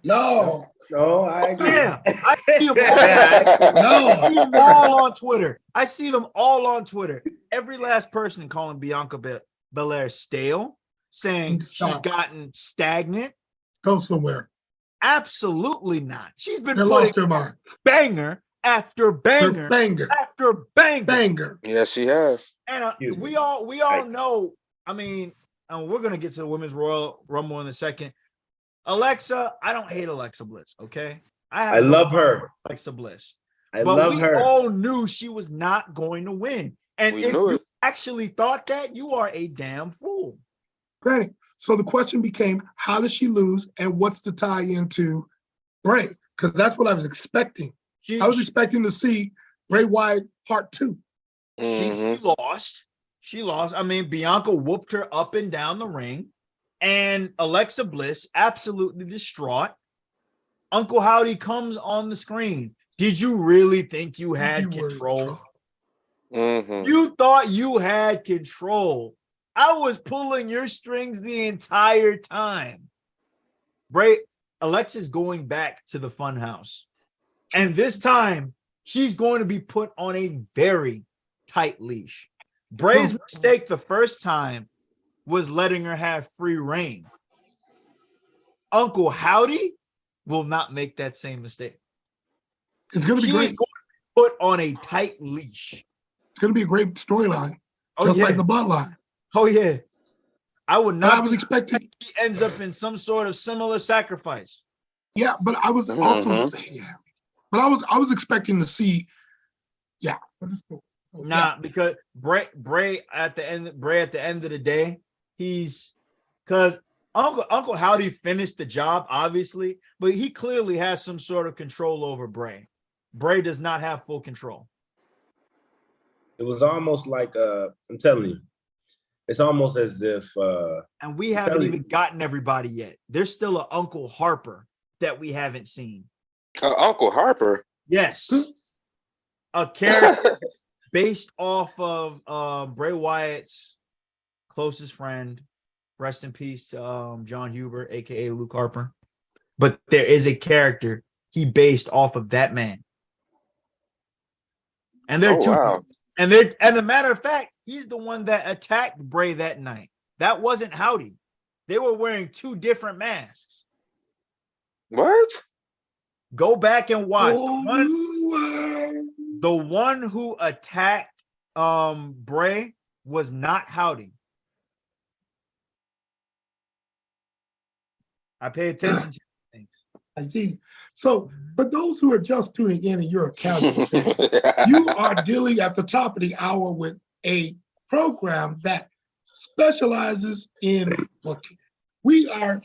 No, I agree. Yeah, I see them all. I see them all on Twitter. I see them all on Twitter. Every last person calling Bianca Belair stale, saying she's gotten stagnant. Go somewhere. Absolutely not. She's been lost her mind. Banger after banger after banger. Yeah, she has. And we all know. I mean, we're gonna get to the Women's Royal Rumble in a second. Alexa, I don't hate Alexa Bliss. Okay, I love her. Alexa Bliss. But we all knew she was not going to win. And if you actually thought that, you are a damn fool. Granny. So the question became, how does she lose, and what's the tie into Bray? Because that's what I was expecting. I was expecting to see Bray Wyatt Part 2. She lost. She lost. I mean, Bianca whooped her up and down the ring, and Alexa Bliss absolutely distraught. Uncle Howdy comes on the screen. Did you really think you had control? You thought you had control. I was pulling your strings the entire time. Alexa's going back to the fun house. And this time, she's going to be put on a very tight leash. Bray's mistake the first time was letting her have free reign. Uncle Howdy will not make that same mistake. It's going to be great. She's going to be put on a tight leash. It's going to be a great storyline, just like the Bloodline. Oh, yeah. I would not. I was expecting she ends up in some sort of similar sacrifice. Yeah, but I was also but I was expecting to see because Bray at the end of the day, he's because Uncle Howdy finished the job, obviously, but he clearly has some sort of control over Bray. Bray does not have full control. It was almost like I'm telling you. It's almost as if and we haven't even gotten everybody yet. There's still an Uncle Harper that we haven't seen. Uncle Harper? Yes. A character based off of Bray Wyatt's closest friend. Rest in peace to John Huber, aka Luke Harper. But there is a character he based off of that man. And they're and the matter of fact, he's the one that attacked Bray that night. That wasn't Howdy. They were wearing two different masks. What? Go back and watch. The one who attacked Bray was not Howdy. I pay attention to things. I see. So for those who are just tuning in and you're a casual fan, you are dealing at the top of the hour with a program that specializes in booking. We are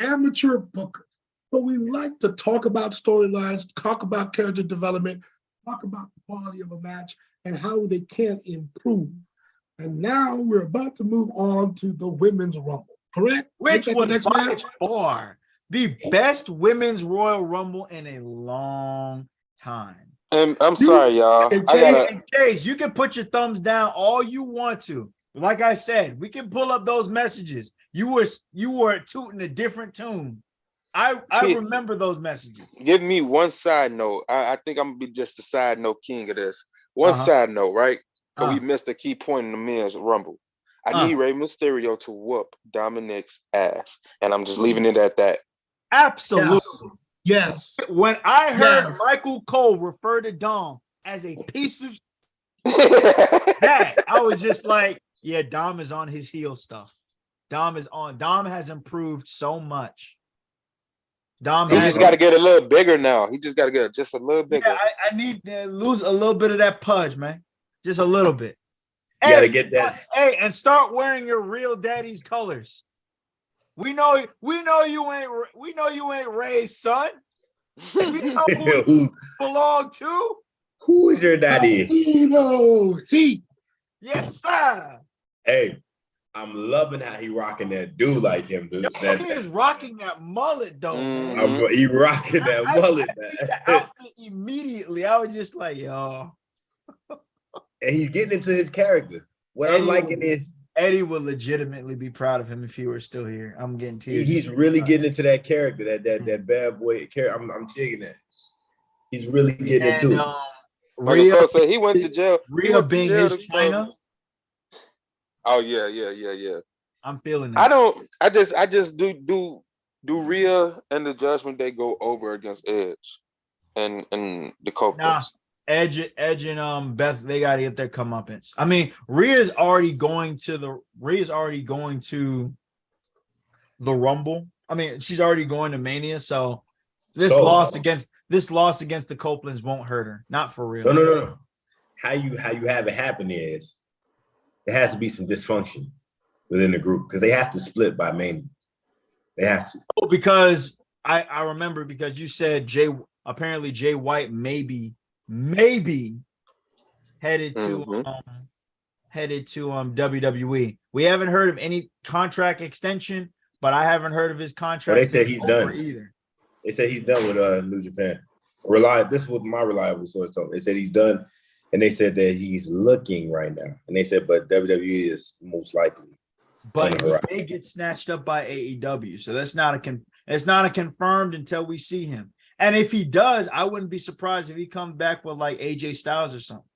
amateur bookers, but we like to talk about storylines, talk about character development, talk about the quality of a match and how they can improve. And now we're about to move on to the Women's Rumble, correct? Which Ain't that was the next by match? far the best women's Royal Rumble in a long time. And I'm sorry, y'all. And I gotta. In case you can put your thumbs down all you want to. Like I said, we can pull up those messages. You were tooting a different tune. I remember those messages. Give me one side note. I think I'm gonna be just the side note king of this. One side note, right? Because we missed a key point in the men's rumble. I need Rey Mysterio to whoop Dominic's ass, and I'm just leaving it at that. Absolutely. Yes. When I heard Michael Cole refer to Dom as a piece of that, I was just like, yeah, Dom is on his heel stuff. Dom has improved so much. He just got to get a little bigger now. He just got to get just a little bigger. Yeah, I need to lose a little bit of that pudge, man. Just a little bit. You got to get that. Hey, and start wearing your real daddy's colors. We know you ain't Ray's son. We know who you belong to. Who is your daddy? He. Yes, sir. Hey, I'm loving how he rocking that dude like him, dude. He is rocking that mullet, though. Man. He rocking that mullet, man. The outfit immediately. I was just like, yo. And he's getting into his character. What I'm liking is Eddie would legitimately be proud of him if he were still here. I'm getting tears. He's really getting into that character, that bad boy character. I'm digging that. He's really getting into it. Rhea said he went to jail. Rhea being his China. Oh yeah. I'm feeling that. I just do Rhea and the Judgment Day go over against Edge and the Copelands? Nah. Edge and Beth, they gotta get their comeuppance. I mean, Rhea's already going to the Rumble. I mean, she's already going to Mania, so this loss against the Copelands won't hurt her. Not for real. No. How you have it happen is there has to be some dysfunction within the group because they have to split by Mania. They have to. Oh, because I remember because you said Jay White maybe headed to WWE. We haven't heard of any contract extension, but I haven't heard of his contract. Well, they said he's done either. They said he's done with New Japan. This was my reliable source told me. They said he's done, and they said that he's looking right now. And they said, but WWE is most likely. But he may get snatched up by AEW, so that's not a confirmed until we see him. And if he does, I wouldn't be surprised if he comes back with like AJ Styles or something.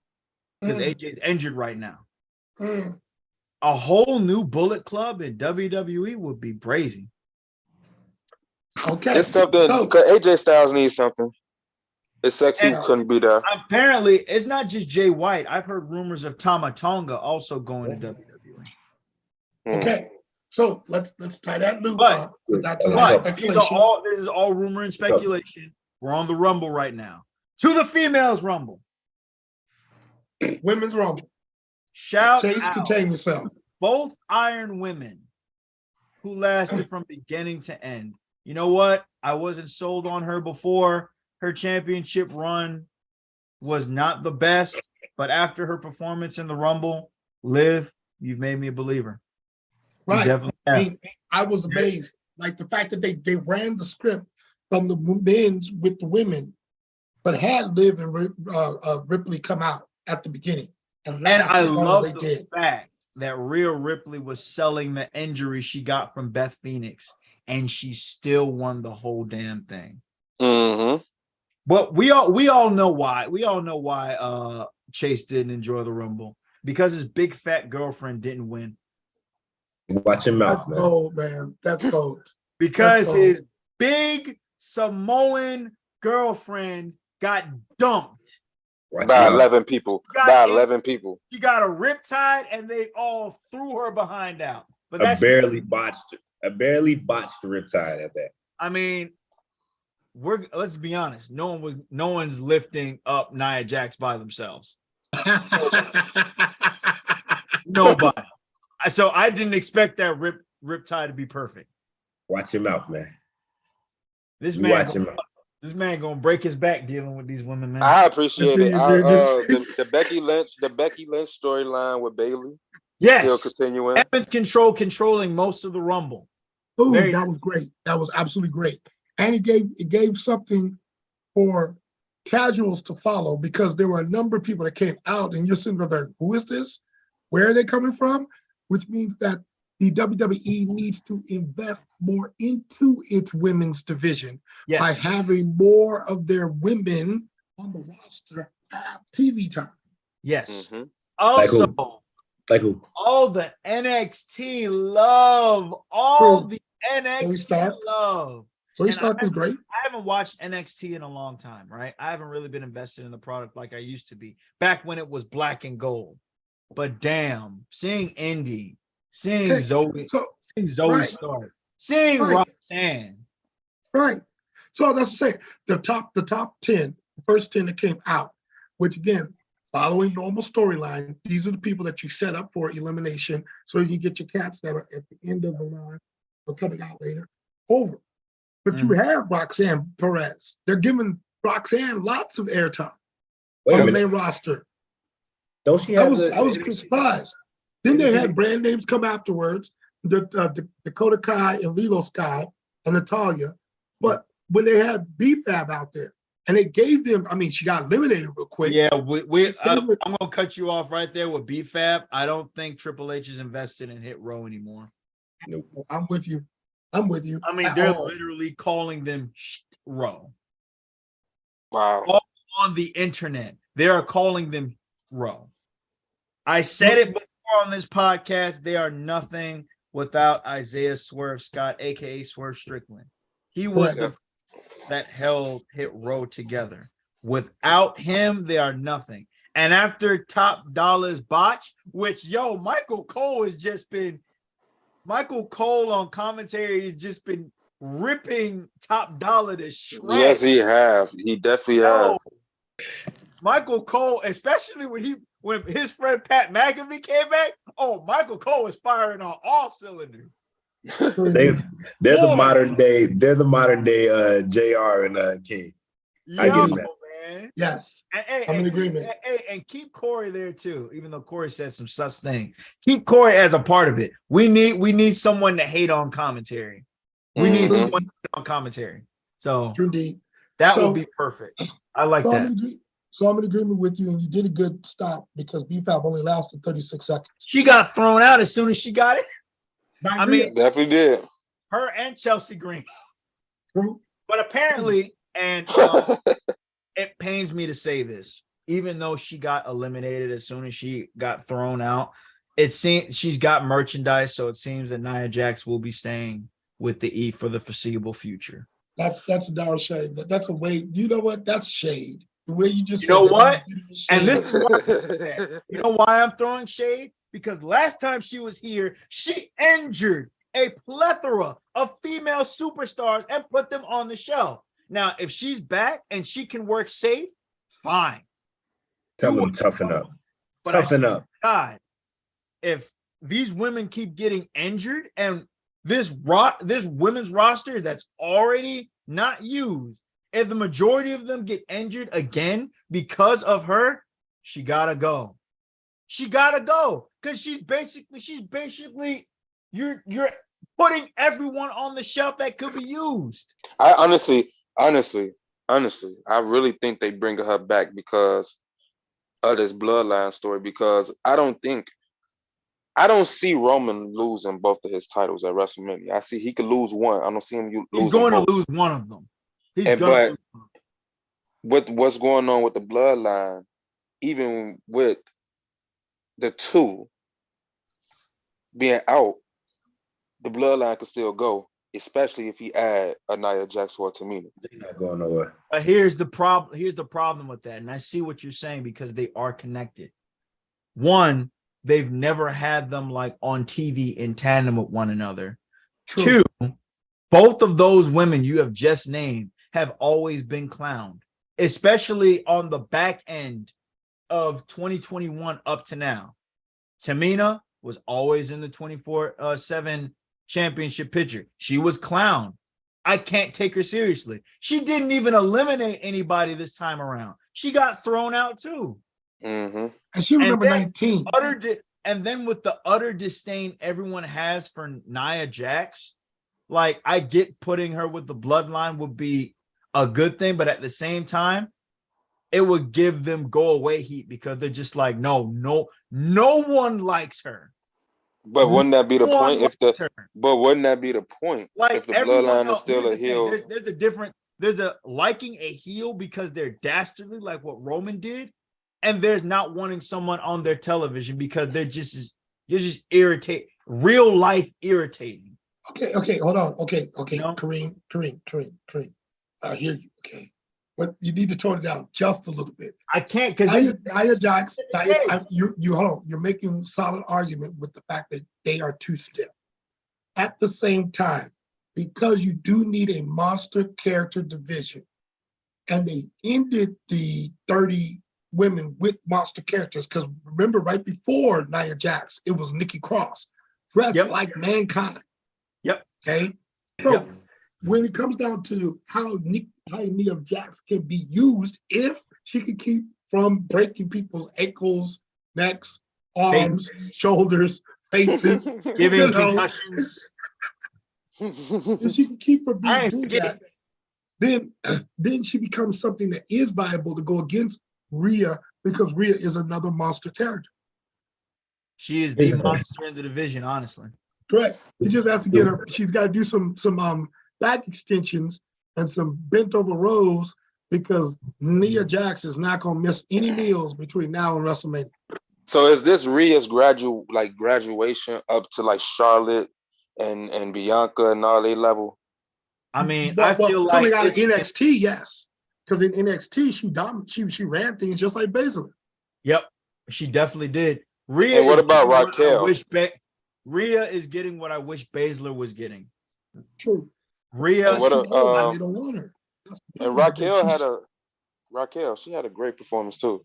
Because AJ's injured right now. A whole new Bullet Club in WWE would be brazy. Okay. It's something because AJ Styles needs something. It's sexy couldn't be there. Apparently, it's not just Jay White. I've heard rumors of Tama Tonga also going to WWE. Okay. So let's tie that loop up. That's speculation. This is all rumor and speculation. We're on the Rumble right now. To the females Rumble. Women's Rumble. Shout Chase, out contain yourself. Both Iron Women who lasted from beginning to end. You know what? I wasn't sold on her before. Her championship run was not the best, but after her performance in the Rumble, Liv, you've made me a believer. Right. I was amazed. Like the fact that they ran the script from the men's with the women, but had Liv and Ripley come out at the beginning. And I love the fact that Rhea Ripley was selling the injury she got from Beth Phoenix, and she still won the whole damn thing. But we all know why. We all know why Chase didn't enjoy the Rumble, because his big fat girlfriend didn't win. Watch your mouth, man. Oh man, that's cold. Because his big Samoan girlfriend got dumped by 11 people. By 11 people. She got a riptide, and they all threw her behind out. But I barely botched the riptide at that. I mean, let's be honest. No one's lifting up Nia Jax by themselves. Nobody. So I didn't expect that riptide to be perfect. Watch your mouth, man. This man gonna break his back dealing with these women, man. I appreciate it. The Becky Lynch storyline with Bayley. Yes. Still continuing. Evans controlling most of the Rumble. Ooh, Very that was great. That was absolutely great. And it gave something for casuals to follow, because there were a number of people that came out and you're sitting there, who is this? Where are they coming from? Which means that the WWE needs to invest more into its women's division by having more of their women on the roster have TV time. Yes. Mhm. Also, Like who? all the NXT love. All the NXT love. Zoe Stark was great. I haven't watched NXT in a long time, right? I haven't really been invested in the product like I used to be back when it was black and gold. But damn, seeing Indy, seeing Zoe Stark, seeing Roxanne. Right. So that's to say, the top 10, the first 10 that came out, which again, following normal storyline, these are the people that you set up for elimination, so you get your cats that are at the end of the line or coming out later over. But you have Roxanne Perez. They're giving Roxanne lots of airtime on the main roster. Don't she have I was surprised. Then they had brand names come afterwards, the Dakota Kai and Lilo Sky and Natalia. But when they had B.O.W out there, and they gave them, I mean, she got eliminated real quick. Yeah, I'm going to cut you off right there with B.O.W. I don't think Triple H is invested in Hit Row anymore. Nope. I'm with you. I mean, they're literally calling them Shit Row. Wow. All on the internet, they are calling them Row. I said it before on this podcast. They are nothing without Isaiah Swerve Scott, aka Swerve Strickland. He was that held Hit Row together. Without him, they are nothing. And after Top Dollar's botch, which Michael Cole on commentary has just been ripping Top Dollar to shreds. Yes, he have. He definitely have. Michael Cole, especially when his friend Pat McAfee came back. Oh, Michael Cole is firing on all cylinders. They're the modern day. They're the modern day JR and King. I get that, man. Yes, I'm in agreement. And keep Corey there too, even though Corey said some such thing. Keep Corey as a part of it. We need someone to hate on commentary. We need someone to hate on commentary. So that would be perfect. I like that. So I'm in agreement with you, and you did a good stop because B.O.W only lasted 36 seconds. She got thrown out as soon as she got it. I mean, definitely did. Her and Chelsea Green. But apparently, and it pains me to say this, even though she got eliminated as soon as she got thrown out, it seems she's got merchandise, so it seems that Nia Jax will be staying with the E for the foreseeable future. That's a darn shade. That's a way. You know what? That's shade. The way you just what? And this is why you know why I'm throwing shade? Because last time she was here, she injured a plethora of female superstars and put them on the show. Now, if she's back and she can work safe, fine. Tell them toughen up. But toughen up. God, if these women keep getting injured and this women's roster that's already not used, if the majority of them get injured again because of her, she gotta go. She gotta go because she's basically you're putting everyone on the shelf that could be used. I honestly, I really think they bring her back because of this bloodline story. Because I don't see Roman losing both of his titles at WrestleMania. I see he could lose one. I don't see him losing. He's going to lose one of them. But with what's going on with the bloodline, even with the two being out, the bloodline could still go, especially if he add a Nia Jax or Tamina. They're not going nowhere. Here's the problem. Here's the problem with that, and I see what you're saying because they are connected. One, they've never had them like on TV in tandem with one another. True. Two, both of those women you have just named have always been clowned, especially on the back end of 2021 up to now. Tamina was always in the 24/7 championship picture. She was clowned. I can't take her seriously. She didn't even eliminate anybody this time around. She got thrown out too. And she was number 19. And then with the utter disdain everyone has for Nia Jax, like I get putting her with the bloodline would be a good thing, but at the same time, it would give them go away heat because they're just like, no one likes her. But wouldn't that be the No one point if likes the? her. But wouldn't that be the point Like if the everyone bloodline is else, still here's a the thing, heel? there's a different, there's a liking a heel because they're dastardly, like what Roman did, and there's not wanting someone on their television because they're just irritate, real life irritating. Okay, hold on. Okay, You know? Kareem. I hear you. Okay, but you need to tone it down just a little bit. I can't because Nia Jax, you hold on. You're making a solid argument with the fact that they are too stiff. At the same time, because you do need a monster character division, and they ended the 30 women with monster characters. Because remember, right before Nia Jax, it was Nikki Cross, dressed like Mankind. Yep. Okay. So when it comes down to how Nia Jax can be used, if she can keep from breaking people's ankles, necks, arms, shoulders, faces, giving concussions. if she can keep from doing that, then she becomes something that is viable to go against Rhea, because Rhea is another monster character. She is the monster in the division, honestly. Correct. She just has to get her. She's got to do some back extensions and some bent over rows, because Nia Jax is not going to miss any meals between now and WrestleMania. So is this Rhea's graduation up to like Charlotte and Bianca and all their level? I mean, I feel like coming out of NXT, yes, because in NXT she ran things just like Baszler. Yep, she definitely did. Rhea. And what about Raquel? Rhea is getting what I wish Baszler was getting. True. Rhea, they don't want her. And Raquel, she had a great performance too.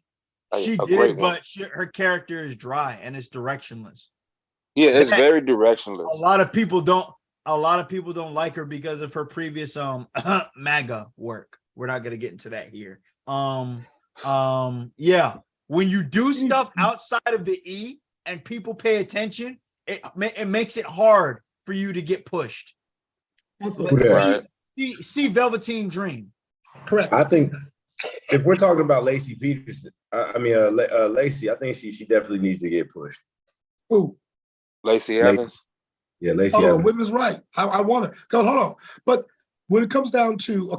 Like, she did, but her character is dry and it's directionless. Yeah, it's very directionless. A lot of people don't like her because of her previous MAGA work. We're not gonna get into that here. Yeah. When you do stuff outside of the E and people pay attention, it makes it hard for you to get pushed. See Velveteen Dream. Correct. I think if we're talking about Lacey Peterson, Lacey, I think she definitely needs to get pushed. Who? Lacey Evans. Yeah, Lacey Evans. Women's right. I want her. Hold on. But when it comes down to,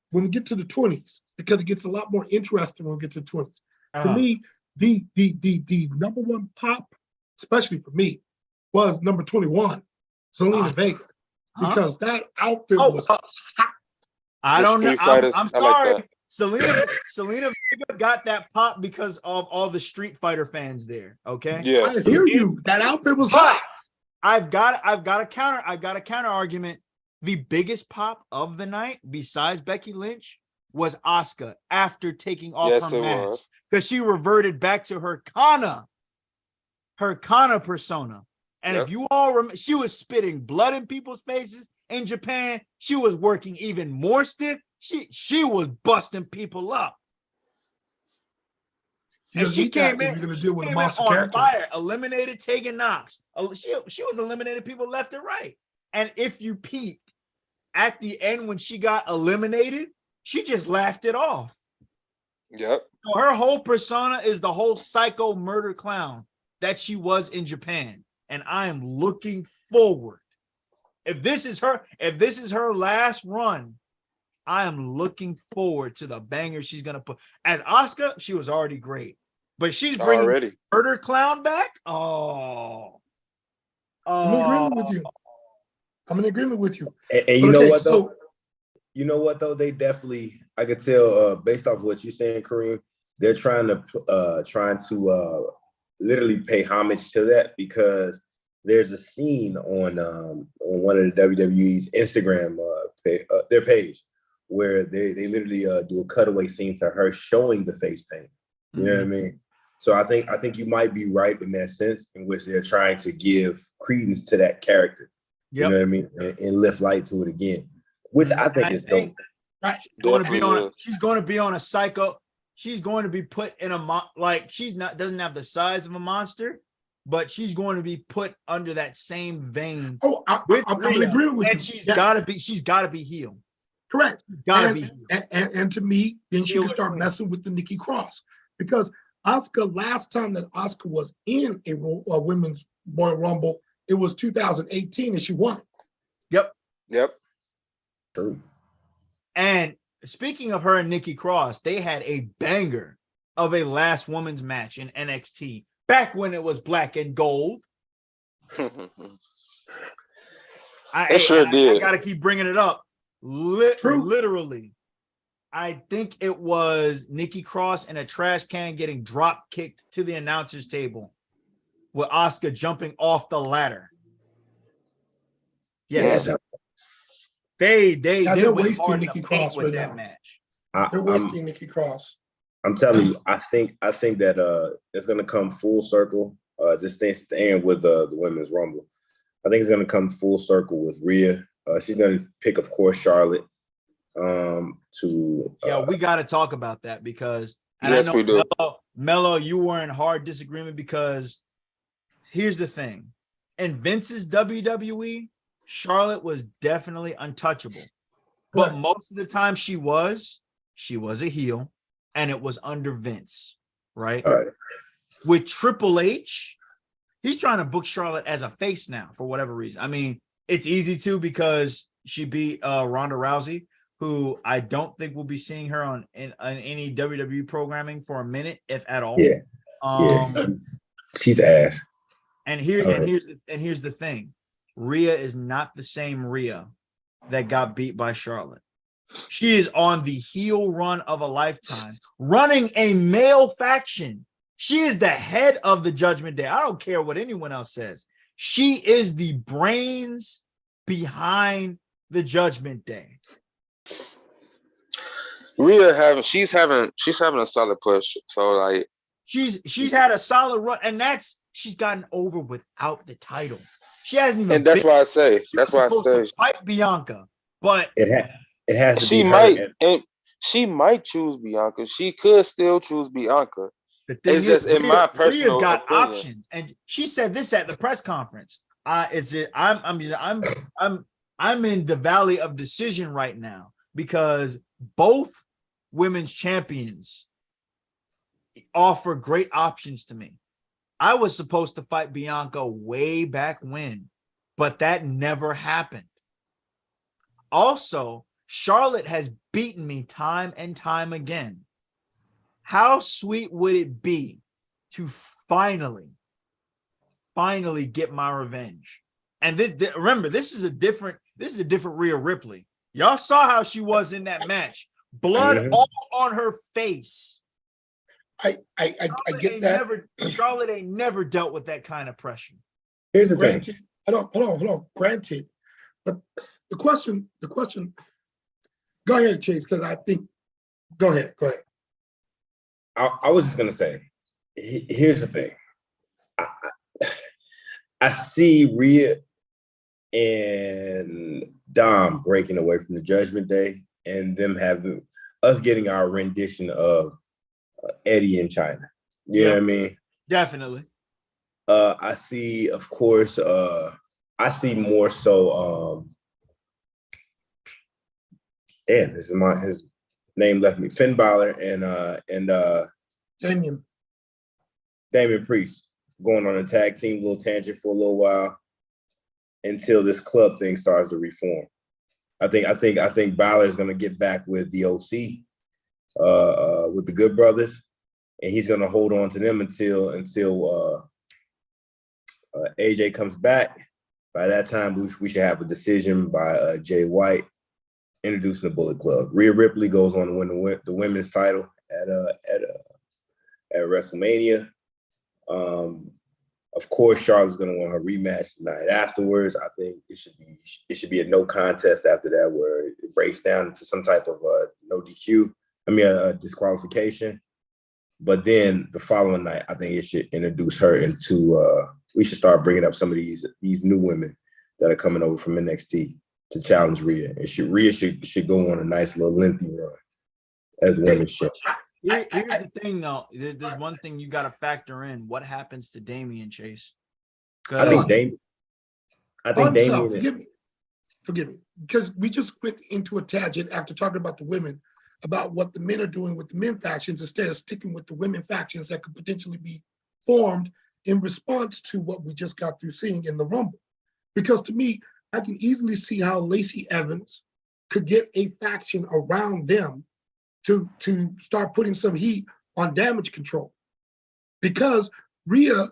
when we get to the 20s, because it gets a lot more interesting when we get to the 20s. For me, the number one pop, especially for me, was number 21, Zelina Vega. Because that outfit was hot. I don't know. I'm sorry. Like Zelina Vega got that pop because of all the Street Fighter fans there. Okay. Yeah. I hear you. That outfit was hot. I've got a counter argument. The biggest pop of the night, besides Becky Lynch, was Asuka after taking off her mask, because she reverted back to her Kana persona. And if you all remember, she was spitting blood in people's faces in Japan. She was working even more stiff. She was busting people up. And she came in. You're going to deal with a monster on character. Fire, eliminated Tegan Knox. She was eliminating people left and right. And if you peeped at the end when she got eliminated, she just laughed it off. Yep. So her whole persona is the whole psycho murder clown that she was in Japan. And I am looking forward. If this is her last run, I am looking forward to the banger she's gonna put. As Asuka, she was already great, but she's bringing murder clown back. I'm in agreement with you. I'm in agreement with you. And you know what though? You know what though? They definitely, I could tell based off what you're saying, Kareem, they're trying to literally pay homage to that, because there's a scene on one of the WWE's Instagram their page where they literally do a cutaway scene to her showing the face paint. You know what I mean? So I think you might be right in that sense, in which they're trying to give credence to that character. You know what I mean? And lift light to it again, which I think is dope. She's going to be on a psycho. She's going to be put in doesn't have the size of a monster, but she's going to be put under that same vein. Oh, I'm in agreement with you. And she's gotta be heel. Correct. Gotta be heel. And to me, then she Heel can start queen. messing with the Nikki Cross, because Asuka, last time that Asuka was in a women's Royal Rumble, it was 2018, and she won it. Yep. True. And speaking of her and Nikki Cross, they had a banger of a last woman's match in NXT back when it was black and gold. It sure did. I gotta keep bringing it up. Literally, I think it was Nikki Cross in a trash can getting drop kicked to the announcer's table with Asuka jumping off the ladder. Yes. They're wasting Nikki Cross with right that now. match. They're wasting Nikki Cross. I'm telling you, I think that it's gonna come full circle. Just staying with the women's rumble. I think it's gonna come full circle with Rhea. She's gonna pick, of course, Charlotte. We got to talk about that because yes, we do. Mello, you were in hard disagreement because here's the thing: in Vince's WWE, Charlotte was definitely untouchable, but most of the time she was a heel, and it was under Vince, right? All right. With Triple H, he's trying to book Charlotte as a face now for whatever reason. I mean, it's easy to because she beat Ronda Rousey, who I don't think we'll be seeing her on any WWE programming for a minute, if at all. Yeah. She's ass. And here's the thing: Rhea is not the same Rhea that got beat by Charlotte. She is on the heel run of a lifetime, running a male faction. She is the head of the Judgment Day. I don't care what anyone else says. She is the brains behind the Judgment Day. Rhea she's having a solid push. So like she's had a solid run, and she's gotten over without the title. She hasn't even. And that's why I say. That's why I say. Fight Bianca, but it has to she be might, her. and she might choose Bianca. She could still choose Bianca. It's just in my personal Rhea's got opinion. options, and she said this at the press conference. I'm in the valley of decision right now because both women's champions offer great options to me. I was supposed to fight Bianca way back when, but that never happened. Also, Charlotte has beaten me time and time again. How sweet would it be to finally get my revenge? And remember, this is a different Rhea Ripley. Y'all saw how she was in that match. Blood all on her face. I get that. Charlotte ain't never dealt with that kind of pressure. Here's the thing. Hold on. Granted, but the question. Go ahead, Chase, because I think. Go ahead. I was just gonna say, here's the thing. I see Rhea and Dom breaking away from the Judgment Day, and them having us getting our rendition of Eddie in China. You know what I mean? Definitely. I see, of course. I see more so. This is his name left me. Finn Balor and Damian Priest going on a tag team little tangent for a little while until this club thing starts to reform. I think Balor is going to get back with the OC, with the Good Brothers, and he's going to hold on to them until AJ comes back. By that time, we should have a decision by Jay White introducing the Bullet Club. Rhea Ripley goes on to win the women's title at WrestleMania. Of course, Charlotte's going to want her rematch tonight. Afterwards, I think it should be a no contest after that, where it breaks down into some type of no DQ. A disqualification. But then the following night, I think it should introduce her into. We should start bringing up some of these new women that are coming over from NXT to challenge Rhea. And Rhea should go on a nice little lengthy run as a women's champion. Here's the thing, though. There's one thing you got to factor in. What happens to Damian, Chase? I think Damian. Forgive me, because we just went into a tangent after talking about the women, about what the men are doing with the men factions instead of sticking with the women factions that could potentially be formed in response to what we just got through seeing in the Rumble. Because to me, I can easily see how Lacey Evans could get a faction around them to start putting some heat on Damage Control. Because Rhea,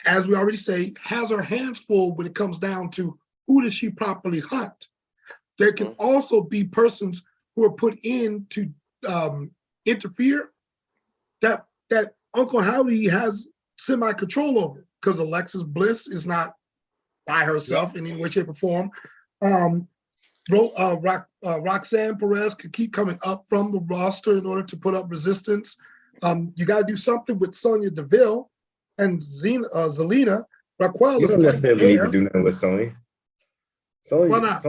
as we already say, has her hands full when it comes down to who does she properly hunt. There can also be persons who are put in to interfere that Uncle Howdy has semi-control over, because Alexis Bliss is not by herself in any way, shape, or form. Roxanne Perez could keep coming up from the roster in order to put up resistance. You got to do something with Sonya Deville and Zelina. Raquel You is don't right necessarily need there. to do nothing with Sonya. Why not?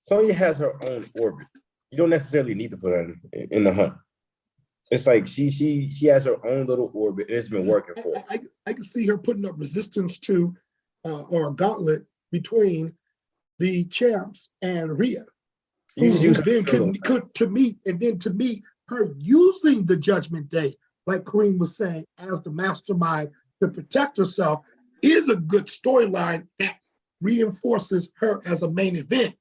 Sonya has her own orbit. You don't necessarily need to put her in the hunt. It's like she has her own little orbit, and it's been working for her. I can see her putting up resistance to or a gauntlet between the champs and Rhea. Who then could to me her using the Judgment Day, like Kareem was saying, as the mastermind to protect herself, is a good storyline that reinforces her as a main event.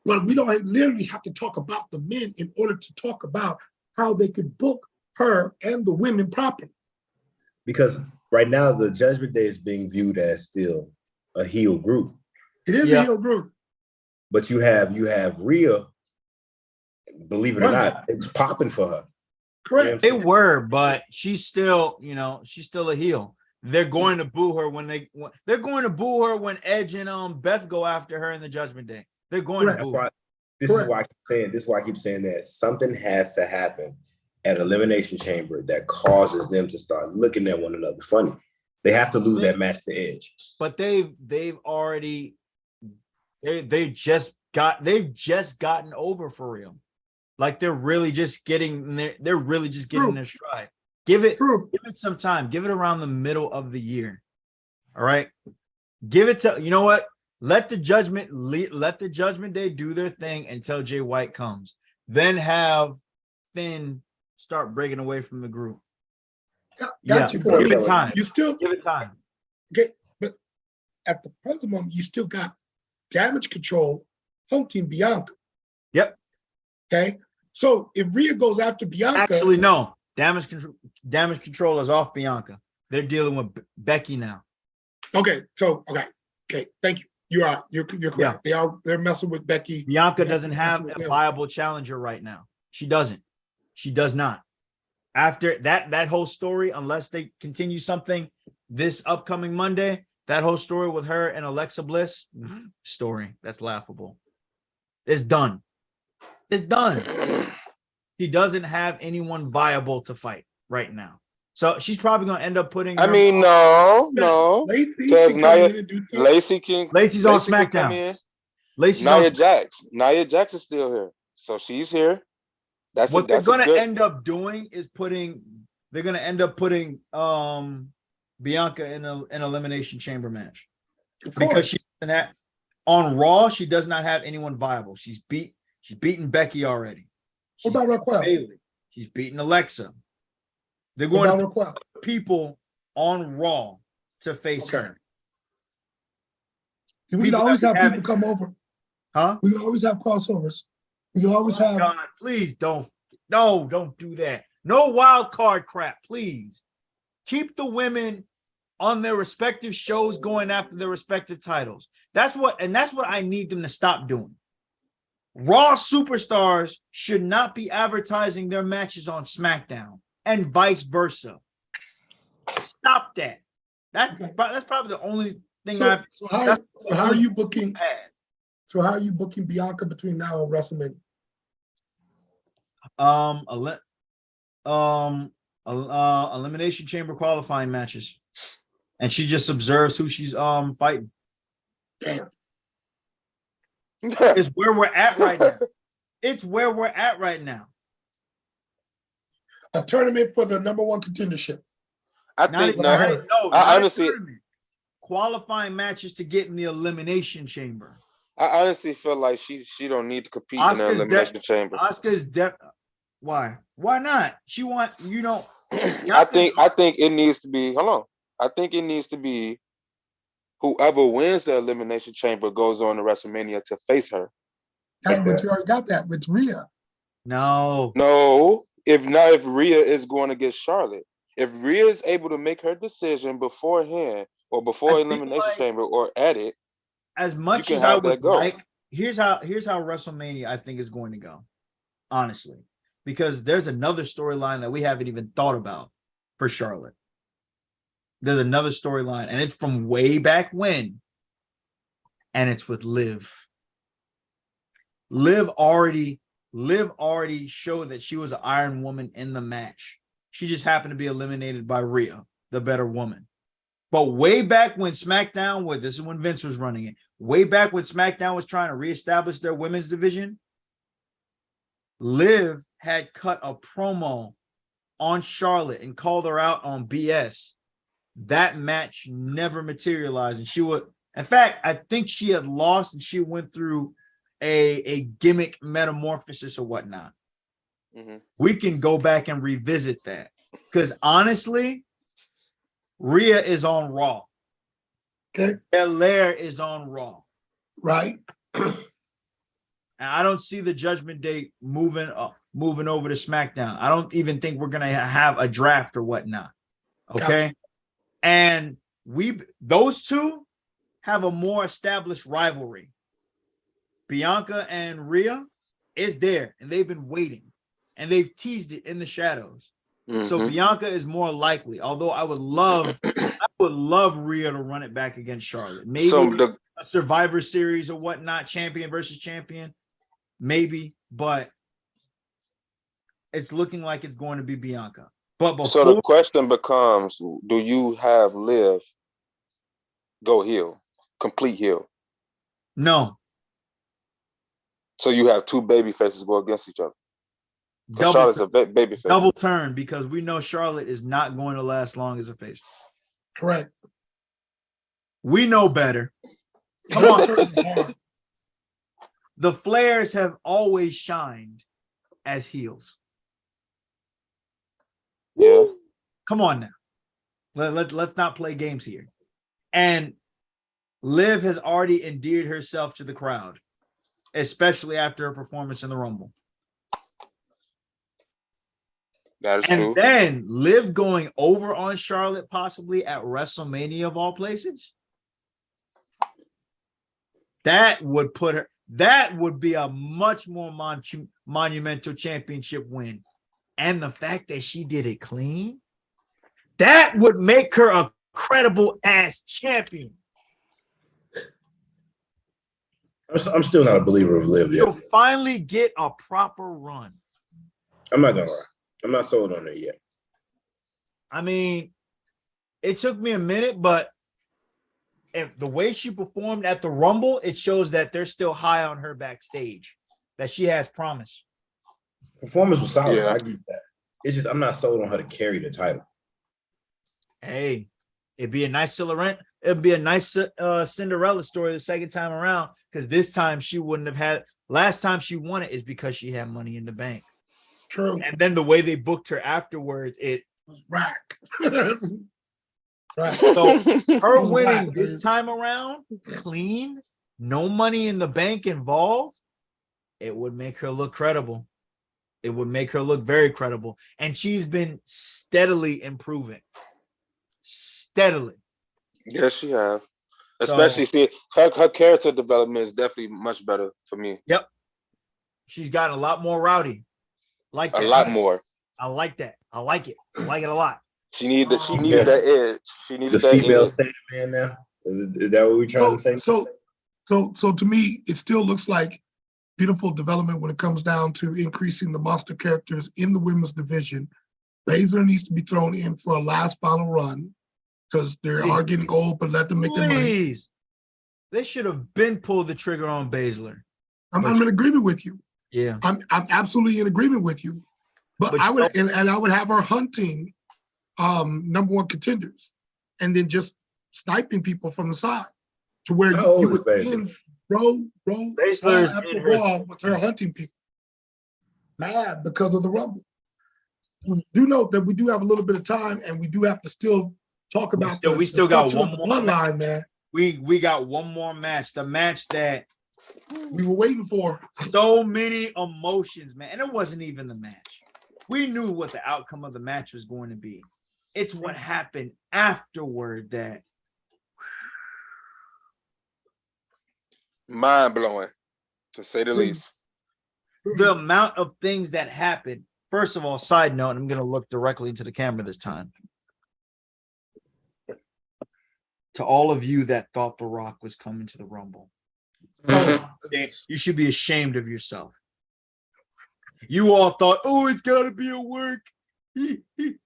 But we don't literally have to talk about the men in order to talk about how they could book her and the women properly. Because right now the Judgment Day is being viewed as still a heel group. It is a heel group. But you have Rhea, believe it or not, it's popping for her. Correct. They were, but she's still a heel. They're going to boo her when Edge and Beth go after her in the Judgment Day. They're going to boo her. This is why I keep saying that something has to happen at Elimination Chamber that causes them to start looking at one another funny. They have to lose that match to Edge. But they've just gotten over for real. Like they're really just getting their stride. Give it some time. Give it around the middle of the year. All right. Give it to, you know what? Let the Judgment Day do their thing until Jay White comes. Then have Finn start breaking away from the group. Got you. Give it time. You still give it time. Okay, but at the present moment, you still got Damage Control hunting Bianca. Yep. Okay. So if Rhea goes after Bianca, actually no, Damage Control is off Bianca. They're dealing with Becky now. Okay. So okay. Thank you. You're correct. Yeah. They're messing with Becky. Bianca doesn't have a viable challenger right now. She doesn't. She does not. After that whole story, unless they continue something this upcoming Monday, that whole story with her and Alexa Bliss story, that's laughable. It's done. It's done. She doesn't have anyone viable to fight right now. So she's probably going to end up putting. No. Lacey's on SmackDown. Nia Jax is still here. So she's here. They're going to end up doing is putting Bianca in an Elimination Chamber match. Because she doesn't have, on Raw, she does not have anyone viable. She's beaten Becky already. What about Raquel? Bailey. She's beaten Alexa. They're going to put people on Raw to face her. We can always have people come over. Huh? We can always have crossovers. We can always have. God, please don't do that. No wild card crap, please. Keep the women on their respective shows going after their respective titles. That's what I need them to stop doing. Raw superstars should not be advertising their matches on SmackDown and vice versa. Stop that. That's probably the only thing. So how are you booking? So how are you booking Bianca between now and WrestleMania? Elimination Chamber qualifying matches, and she just observes who she's fighting. Damn. It's where we're at right now. It's where we're at right now. A tournament for the #1 contendership. I Not think even, no. no, I not honestly, a tournament. Qualifying matches to get in the elimination chamber. I honestly feel like she don't need to compete in the Oscar's elimination chamber. Oscar's why? Why not? She want I think it needs to be. Hold on. I think it needs to be whoever wins the elimination chamber goes on to WrestleMania to face her. But you already got that with Rhea. No. If Rhea is going against Charlotte, if Rhea is able to make her decision beforehand or before elimination chamber or at it, as much as I would like, here's how WrestleMania I think is going to go, honestly, because there's another storyline that we haven't even thought about for Charlotte. There's another storyline, and it's from way back when, and it's with Liv. Liv already showed that she was an Iron Woman in the match. She just happened to be eliminated by Rhea, the better woman. But way back when SmackDown this is when Vince was running it. Way back when SmackDown was trying to reestablish their women's division, Liv had cut a promo on Charlotte and called her out on BS. That match never materialized, and in fact, I think she had lost and she went through a gimmick metamorphosis or whatnot. Mm-hmm. We can go back and revisit that, because honestly, Rhea is on Raw. Okay. Belair is on Raw. Right. And I don't see the Judgment Day moving over to SmackDown. I don't even think we're gonna have a draft or whatnot. Okay. Gotcha. And those two have a more established rivalry. Bianca and Rhea is there, and they've been waiting, and they've teased it in the shadows. Mm-hmm. So Bianca is more likely, although I would love Rhea to run it back against Charlotte. Maybe a Survivor Series or whatnot, champion versus champion, maybe, but it's looking like it's going to be Bianca. So the question becomes, do you have Liv go heel, complete heel? No. So you have two baby faces go against each other. Charlotte's a baby face. Double turn, because we know Charlotte is not going to last long as a face. Correct. We know better. Come on. The Flairs have always shined as heels. Yeah. Come on now. Let's not play games here. And Liv has already endeared herself to the crowd, especially after her performance in the Rumble. That is true. And then Liv going over on Charlotte possibly at WrestleMania of all places. That would be a much more monumental championship win. And the fact that she did it clean, that would make her a credible ass champion. I'm still not a believer of Liv yet. You'll finally get a proper run. I'm not gonna lie. I'm not sold on it yet. I mean, it took me a minute, but if the way she performed at the Rumble, it shows that they're still high on her backstage, that she has promise. Performance was solid. Yeah. I get that. It's just I'm not sold on her to carry the title. Hey, it'd be a nice Cinderella story the second time around, because this time she wouldn't have had. Last time she won it is because she had Money in the Bank. True. And then the way they booked her afterwards, it was whack. Right. So her winning this time around, clean, no Money in the Bank involved, it would make her look credible. It would make her look very credible. And she's been steadily improving. Steadily. Yes, she have. Especially, her character development is definitely much better for me. Yep. She's gotten a lot more rowdy. Like that. A lot more. I like that. I like it. I like it a lot. She needed that edge. She needed the that female edge. Sandman now. Is that what we're trying to say? So to me, it still looks like beautiful development when it comes down to increasing the monster characters in the women's division. Baszler needs to be thrown in for a last final run because they are getting old, but let them make their money. They should have been pulled the trigger on Baszler. I'm in agreement with you. Yeah. I'm absolutely in agreement with you. But I would, and I would have her hunting number one contenders, and then just sniping people from the side to where you would end row after row with her hunting people. Mad because of the Rumble. We do know that we do have a little bit of time, and we do have to still talk about we still got one more bloodline, man. We got one more match, the match that we were waiting for. So many emotions, man, and it wasn't even the match. We knew what the outcome of the match was going to be. It's what happened afterward that mind blowing, to say the least. The amount of things that happened. First of all, side note, I'm going to look directly into the camera this time. To all of you that thought The Rock was coming to the Rumble, you should be ashamed of yourself. You all thought, oh, it's got to be a work. He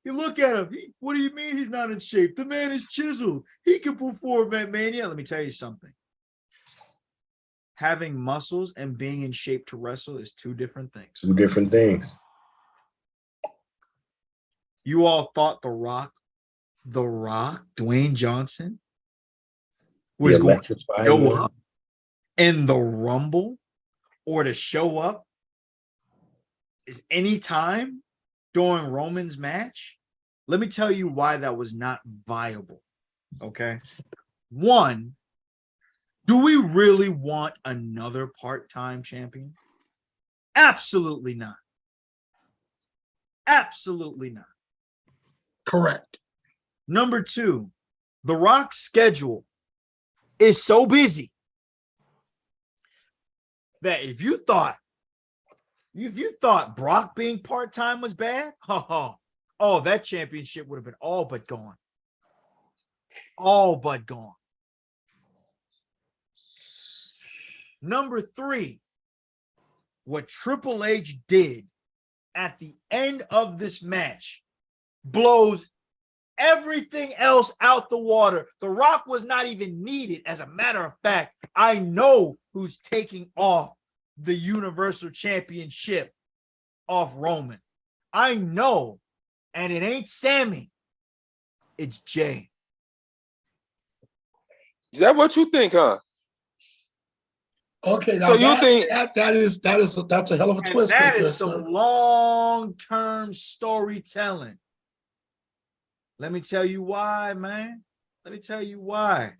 look at him. What do you mean he's not in shape? The man is chiseled. He can perform at Mania. Let me tell you something. Having muscles and being in shape to wrestle is two different things. Two different things. You all thought The Rock, Dwayne Johnson, was going to show up in the Rumble or to show up is any time during Roman's match? Let me tell you why that was not viable. Okay. One, do we really want another part-time champion? Absolutely not. Absolutely not. Correct. Number two, The Rock's schedule is so busy that if you thought Brock being part-time was bad, that championship would have been all but gone. All but gone. Number three, what Triple H did at the end of this match blows everything else out the water. The Rock was not even needed. As a matter of fact, I know who's taking off the Universal Championship off Roman. I know, and it ain't Sammy. It's Jay. Is that what you think, huh? Okay, now so you think that's a hell of a twist. That is some long-term storytelling. Let me tell you why, man. Let me tell you why.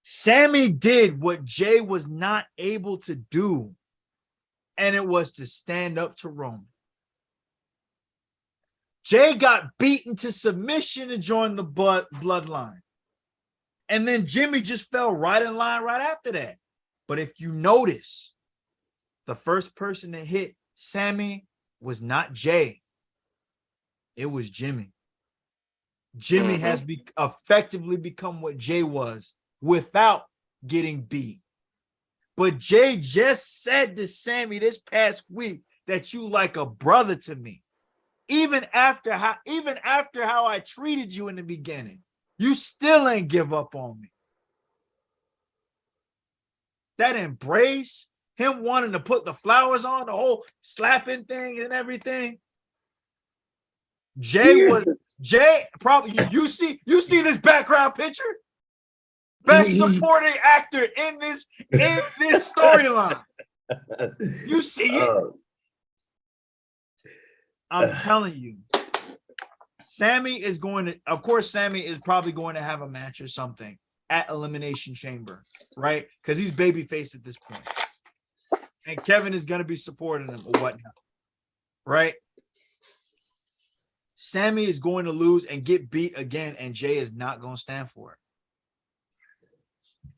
Sammy did what Jay was not able to do, and it was to stand up to Roman. Jay got beaten to submission to join the bloodline. And then Jimmy just fell right in line right after that. But if you notice, the first person to hit Sammy was not Jay. It was Jimmy. Jimmy has effectively become what Jay was without getting beat. But Jay just said to Sammy this past week that you like a brother to me. Even after how I treated you in the beginning, you still ain't give up on me. That embrace, him wanting to put the flowers on, the whole slapping thing and everything. Jay probably you see this background picture? Best supporting actor in this storyline. You see it? I'm telling you. Sammy is probably going to have a match or something at Elimination Chamber, right? Because he's babyface at this point. And Kevin is going to be supporting him or whatnot, right? Sammy is going to lose and get beat again, and Jay is not going to stand for it.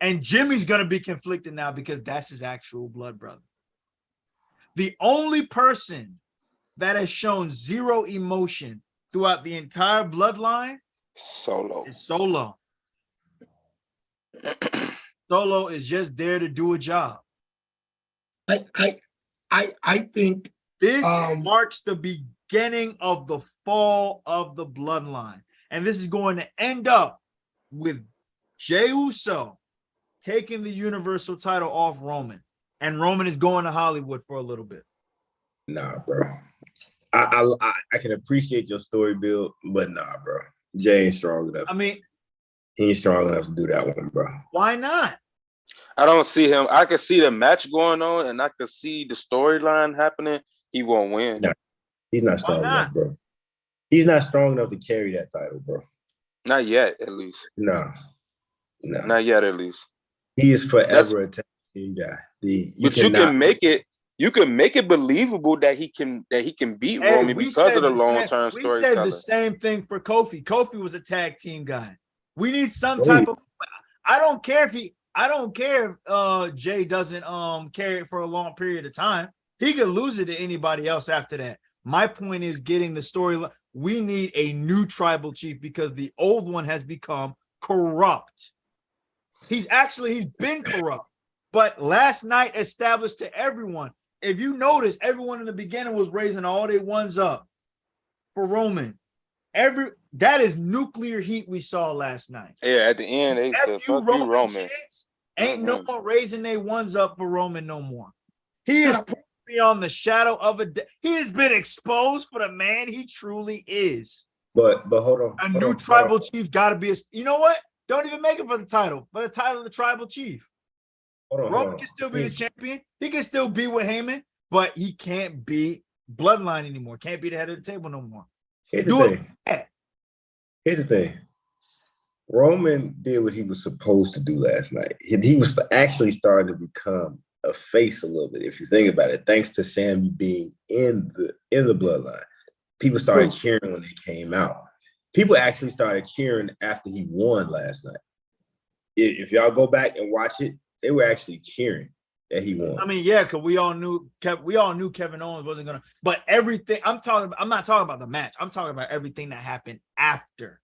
And Jimmy's going to be conflicted now because that's his actual blood brother. The only person that has shown zero emotion throughout the entire bloodline is Solo. Solo is just there to do a job. I think this marks the beginning of the fall of the bloodline. And this is going to end up with Jey Uso taking the Universal title off Roman. And Roman is going to Hollywood for a little bit. Nah, bro. I can appreciate your story, Bill, but nah, bro. Jay ain't strong enough. I mean, He ain't strong enough to do that one, bro. why not? I don't see him. I can see the match going on, and I can see the storyline happening. He won't win. Nah, he's not strong enough, bro. He's not strong enough to carry that title, bro. Not yet, at least. No. Not yet, at least. He is forever a tag team guy. You can make it. You can make it believable that he can beat Roman because of the long-term storytelling. We said the same thing for Kofi. Kofi was a tag team guy. We need some type of. I don't care if Jay doesn't carry it for a long period of time. He could lose it to anybody else after that. My point is getting the storyline. We need a new tribal chief because the old one has become corrupt. He's been corrupt. But last night established to everyone. If you notice, everyone in the beginning was raising all their ones up for Roman. That is nuclear heat we saw last night. Yeah, at the end, they said, fuck you, Roman. Ain't no more raising their ones up for Roman no more. He is beyond the shadow of a day. He has been exposed for the man he truly is. But hold on. A new tribal chief got to be you know what? Don't even make it for the title of the tribal chief. Roman can still be the champion. He can still be with Heyman, but he can't be bloodline anymore. Can't be the head of the table no more. Here's the thing. Roman did what he was supposed to do last night. He was actually starting to become a face a little bit, if you think about it, thanks to Sammy being in the bloodline. People started cheering when they came out. People actually started cheering after he won last night. If y'all go back and watch it, they were actually cheering that he won. I mean, yeah, because we all knew Kevin Owens wasn't gonna. But everything I'm not talking about the match. I'm talking about everything that happened after.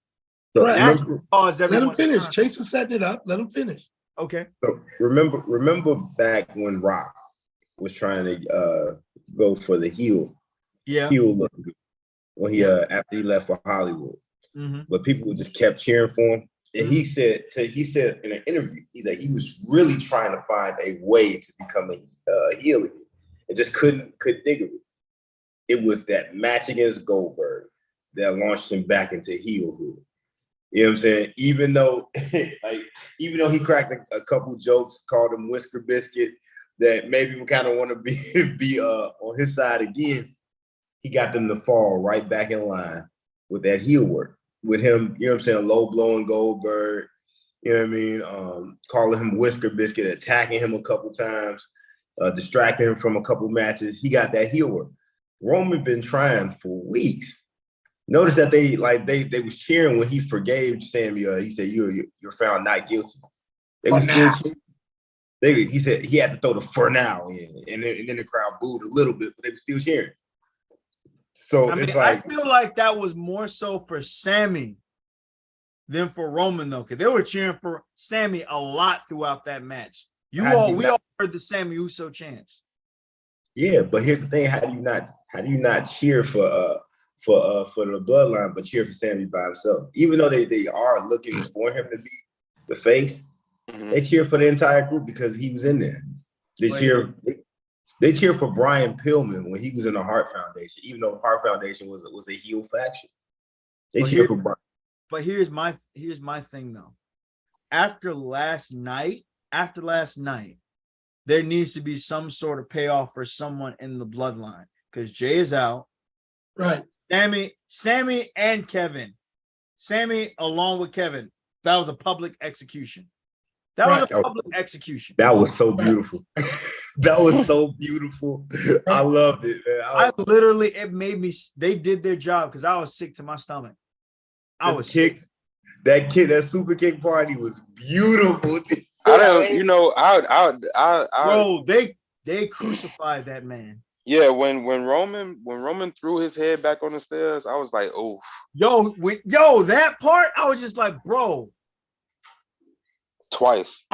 So that's let him finish. Chase is setting it up. Let him finish. Okay. So remember back when Rock was trying to go for the heel look when he after he left for Hollywood, but people just kept cheering for him. And he said in an interview, he said he was really trying to find a way to become a heel again, and just couldn't think of it. It was that match against Goldberg that launched him back into heelhood. You know what I'm saying? Even though he cracked a couple jokes, called him Whisker Biscuit, that maybe we kind of want to be on his side again, he got them to fall right back in line with that heel work. With him, you know what I'm saying, low blowing Goldberg, you know what I mean, calling him Whisker Biscuit, attacking him a couple times, distracting him from a couple matches. He got that heel work. Roman been trying for weeks. Notice that they was cheering when he forgave Sammy. He said you're found not guilty. They were still cheering. He said he had to throw the "for now" in, and then the crowd booed a little bit, but they were still cheering. So I feel like that was more so for Sammy than for Roman, though, because they were cheering for Sammy a lot throughout that match. We all heard the Sammy Uso chants. Yeah, but here's the thing: how do you not cheer for the bloodline, but cheer for Sammy by himself? Even though they are looking for him to be the face, they cheer for the entire group because he was in there. They cheer for Brian Pillman when he was in the Hart Foundation, even though Hart Foundation was a heel faction. They cheer for Brian. But here's my thing though. After last night, there needs to be some sort of payoff for someone in the bloodline because Jay is out. Right. Sammy and Kevin. Sammy along with Kevin. That was a public execution. That was so beautiful. That was so beautiful. I loved it, man. They did their job because I was sick to my stomach. That super kick party was beautiful. Bro, they crucified that man. Yeah, when Roman threw his head back on the stairs, I was like, oh. Yo, that part, I was just like, bro. Twice.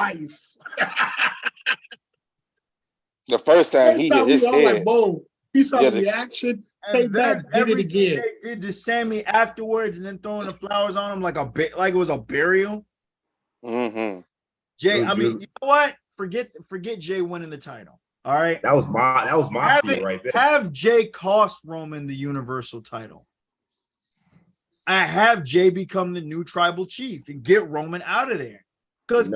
The first time he hit his head. Like, whoa. He saw the reaction. Came back, did it again. They did to Sammy afterwards, and then throwing the flowers on him like it was a burial. Mm-hmm. Jay, I mean, you know what? Forget Jay winning the title. All right. That was my fear right there. Have Jay cost Roman the Universal title. I have Jay become the new tribal chief and get Roman out of there. Because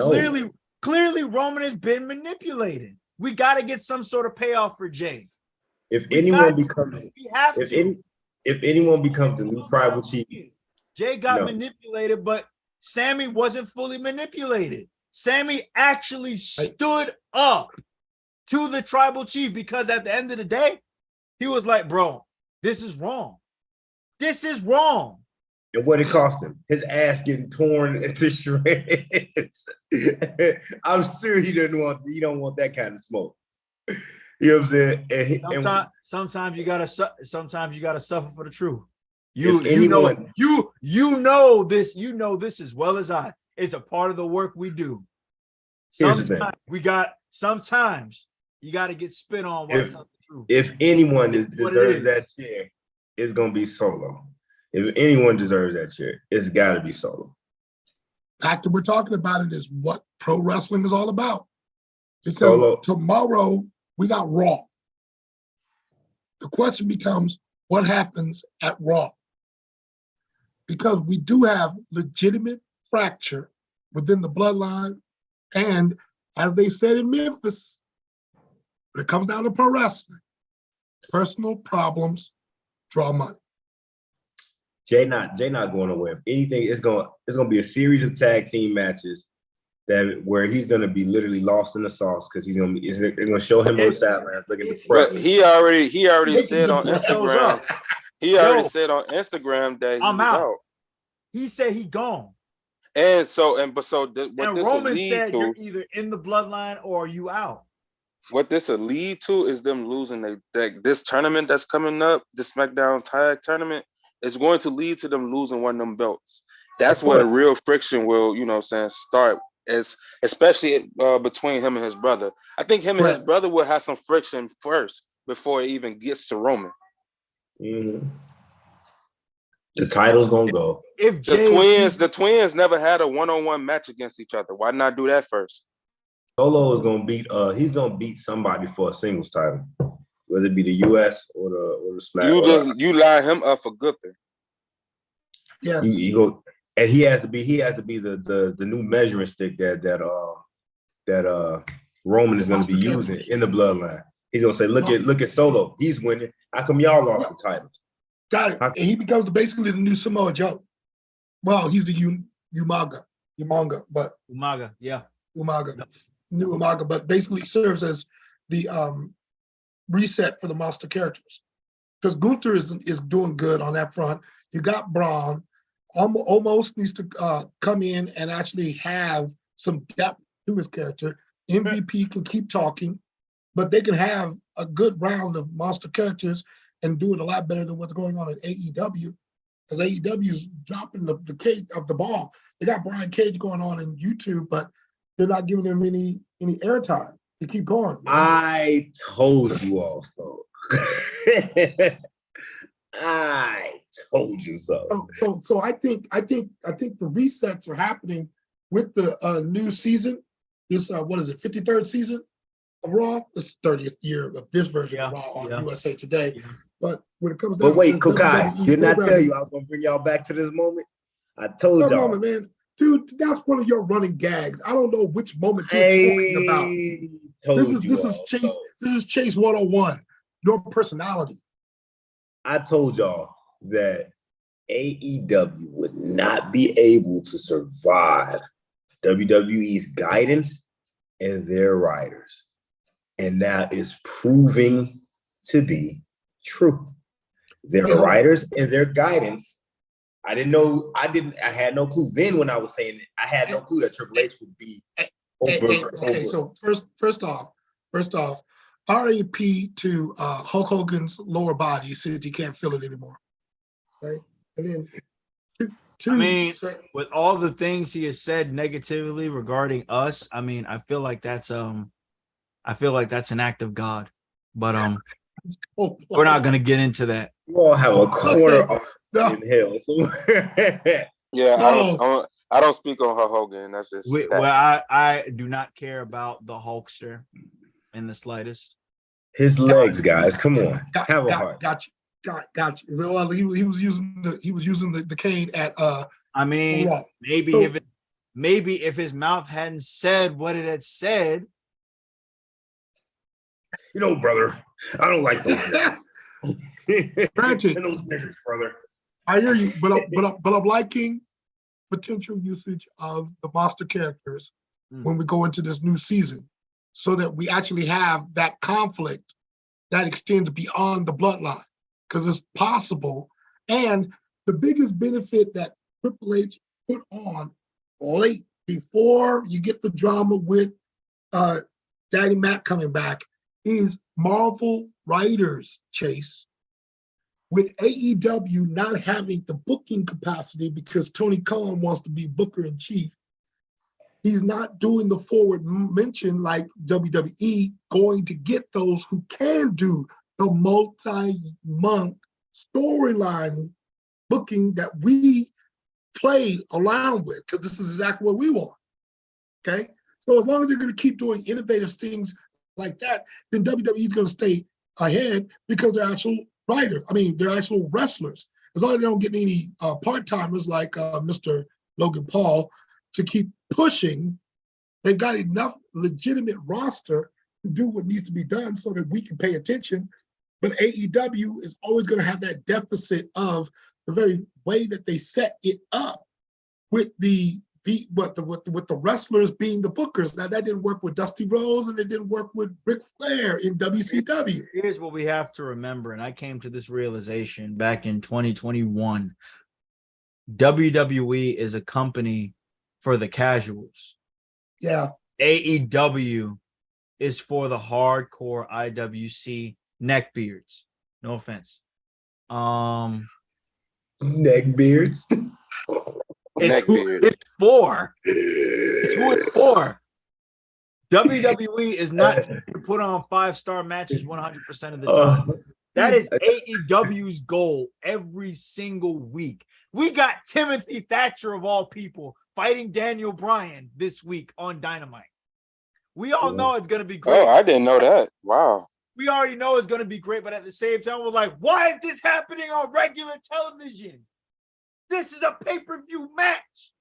clearly Roman has been manipulated. We got to get some sort of payoff for Jay. If anyone becomes the new tribal chief, Jay got manipulated, but Sammy wasn't fully manipulated. Sammy actually stood up to the tribal chief because at the end of the day, he was like, bro, this is wrong. This is wrong. And what it cost him? His ass getting torn into shreds. I'm sure he don't want that kind of smoke. You know what I'm saying? Sometimes you gotta suffer for the truth. You know this as well as I. It's a part of the work we do. Sometimes you got to get spit on. If anyone deserves that chair, it's gonna be Solo. If anyone deserves that chair, it's got to be Solo. After we're talking about it is what pro wrestling is all about. Because tomorrow we got Raw. The question becomes, what happens at Raw? Because we do have legitimate fracture within the bloodline. And as they said in Memphis, when it comes down to pro wrestling, personal problems draw money. Jay not going nowhere. If anything, it's gonna be a series of tag team matches where he's gonna be literally lost in the sauce because they're gonna show him on the sidelines looking depressed. But he already said on Instagram. He already said on Instagram that he was out. He said he gone. And Roman said you're either in the bloodline or you out. What this will lead to is them losing this tournament that's coming up, the SmackDown tag tournament. It's going to lead to them losing one of them belts. That's where the real friction will, start, especially between him and his brother. I think him and his brother will have some friction first before it even gets to Roman. Mm-hmm. The title's gonna go. If the twins never had a one-on-one match against each other, why not do that first? Solo is gonna beat. He's gonna beat somebody for a singles title. Whether it be the US or the SmackDown. You line him up for Gunther. Yeah. He has to be the new measuring stick that Roman is going to be using in the bloodline. He's going to say, look at Solo. He's winning. How come y'all lost the titles? Got it. And he becomes basically the new Samoa Joe. Well, he's the Umaga, but Umaga, yeah. New Umaga, but basically serves as the reset for the monster characters, because Gunther is doing good on that front. You got Braun, almost needs to come in and actually have some depth to his character. MVP can keep talking, but they can have a good round of monster characters and do it a lot better than what's going on at AEW, because AEW is dropping the cage of the ball. They got Brian Cage going on in YouTube, but they're not giving him any airtime. You keep going. I told you all so. I told you so. So I think the resets are happening with the new season. This 53rd season of Raw. This is 30th year of this version of Raw on USA Today. Yeah. But when it comes down, but wait, Kokai, didn't I tell you I was gonna bring y'all back to this moment? I told y'all. Moment, man. Dude, that's one of your running gags. I don't know which moment you're talking about. This is Chase 101. Your personality. I told y'all that AEW would not be able to survive WWE's guidance and their writers. And that is proving to be true. Their writers and their guidance. I had no clue then when I was saying it. I had no clue that Triple H would be over. Okay, so first off, RAP to Hulk Hogan's lower body since he can't feel it anymore. Right? And then with all the things he has said negatively regarding us, I feel like that's an act of God. But we're not gonna get into that. You all have a corner in hell somewhere. Yeah, I don't speak on Hulk Hogan. That's just I do not care about the Hulkster. in the slightest. His legs, guys. Come on. Have a heart. Got you. Well, he was using the cane at I mean, Raw. maybe if his mouth hadn't said what it had said. You know, brother, I don't like those. Granted, those niggas, brother. I hear you, but I'm liking potential usage of the monster characters when we go into this new season, so that we actually have that conflict that extends beyond the bloodline, because it's possible. And the biggest benefit that Triple H put on late before you get the drama with Daddy Matt coming back is Marvel writers, Chase, with AEW not having the booking capacity because Tony Khan wants to be booker in chief. He's not doing the forward mention like WWE, going to get those who can do the multi-month storyline booking that we play around with, because this is exactly what we want. Okay? So as long as they're going to keep doing innovative things like that, then WWE is going to stay ahead because they're actual they're actual wrestlers. As long as they don't get any part-timers like Mr. Logan Paul to keep pushing, they've got enough legitimate roster to do what needs to be done so that we can pay attention. But AEW is always going to have that deficit of the very way that they set it up with the wrestlers being the bookers. Now that didn't work with Dusty Rhodes, and it didn't work with Ric Flair in WCW. Here's what we have to remember, and I came to this realization back in 2021. WWE is a company for the casuals. Yeah. AEW is for the hardcore IWC neckbeards. No offense. Neckbeards. It's who it's for. It's who it's for. WWE is not to put on 5-star matches 100% of the time. That is AEW's goal every single week. We got Timothy Thatcher, of all people, fighting Daniel Bryan this week on Dynamite. We all know it's going to be great. Oh, I didn't know that. Wow. We already know it's going to be great, but at the same time, we're like, why is this happening on regular television? This is a pay-per-view match,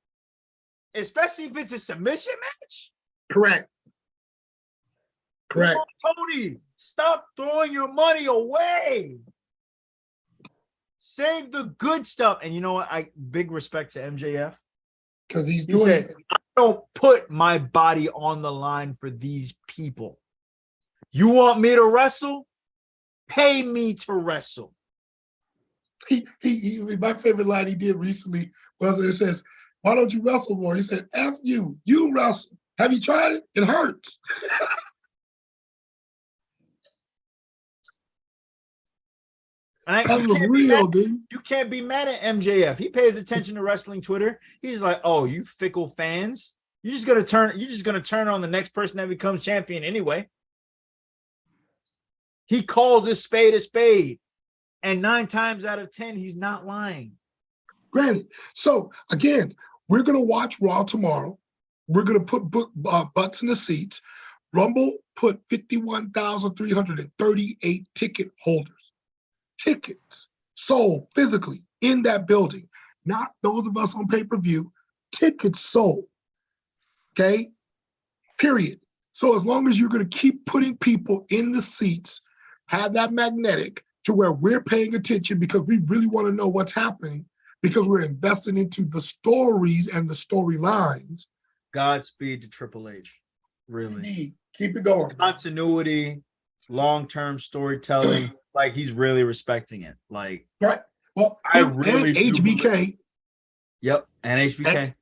especially if it's a submission match. Correct. Come on, Tony, stop throwing your money away. Save the good stuff. And you know what? Big respect to MJF. Because he said, I don't put my body on the line for these people. You want me to wrestle? Pay me to wrestle. My favorite line he did recently was it says, why don't you wrestle more? He said, F you wrestle. Have you tried it? It hurts. That was real, dude. You can't be mad at MJF. He pays attention to wrestling Twitter. He's like, "Oh, you fickle fans! You're just gonna turn on the next person that becomes champion anyway." He calls a spade, and 9 times out of 10, he's not lying. Granted. So again, we're gonna watch Raw tomorrow. We're gonna put butts in the seats. Rumble put 51,338 ticket holders. Tickets sold physically in that building, not those of us on pay-per-view. Tickets sold, okay? Period. So as long as you're going to keep putting people in the seats, have that magnetic to where we're paying attention because we really want to know what's happening, because we're investing into the stories and the storylines. Godspeed to Triple H. Really. Indeed. Keep it going. Continuity, long-term storytelling. Like, he's really respecting it. Like, right. Well, I really and HBK. Yep, and HBK.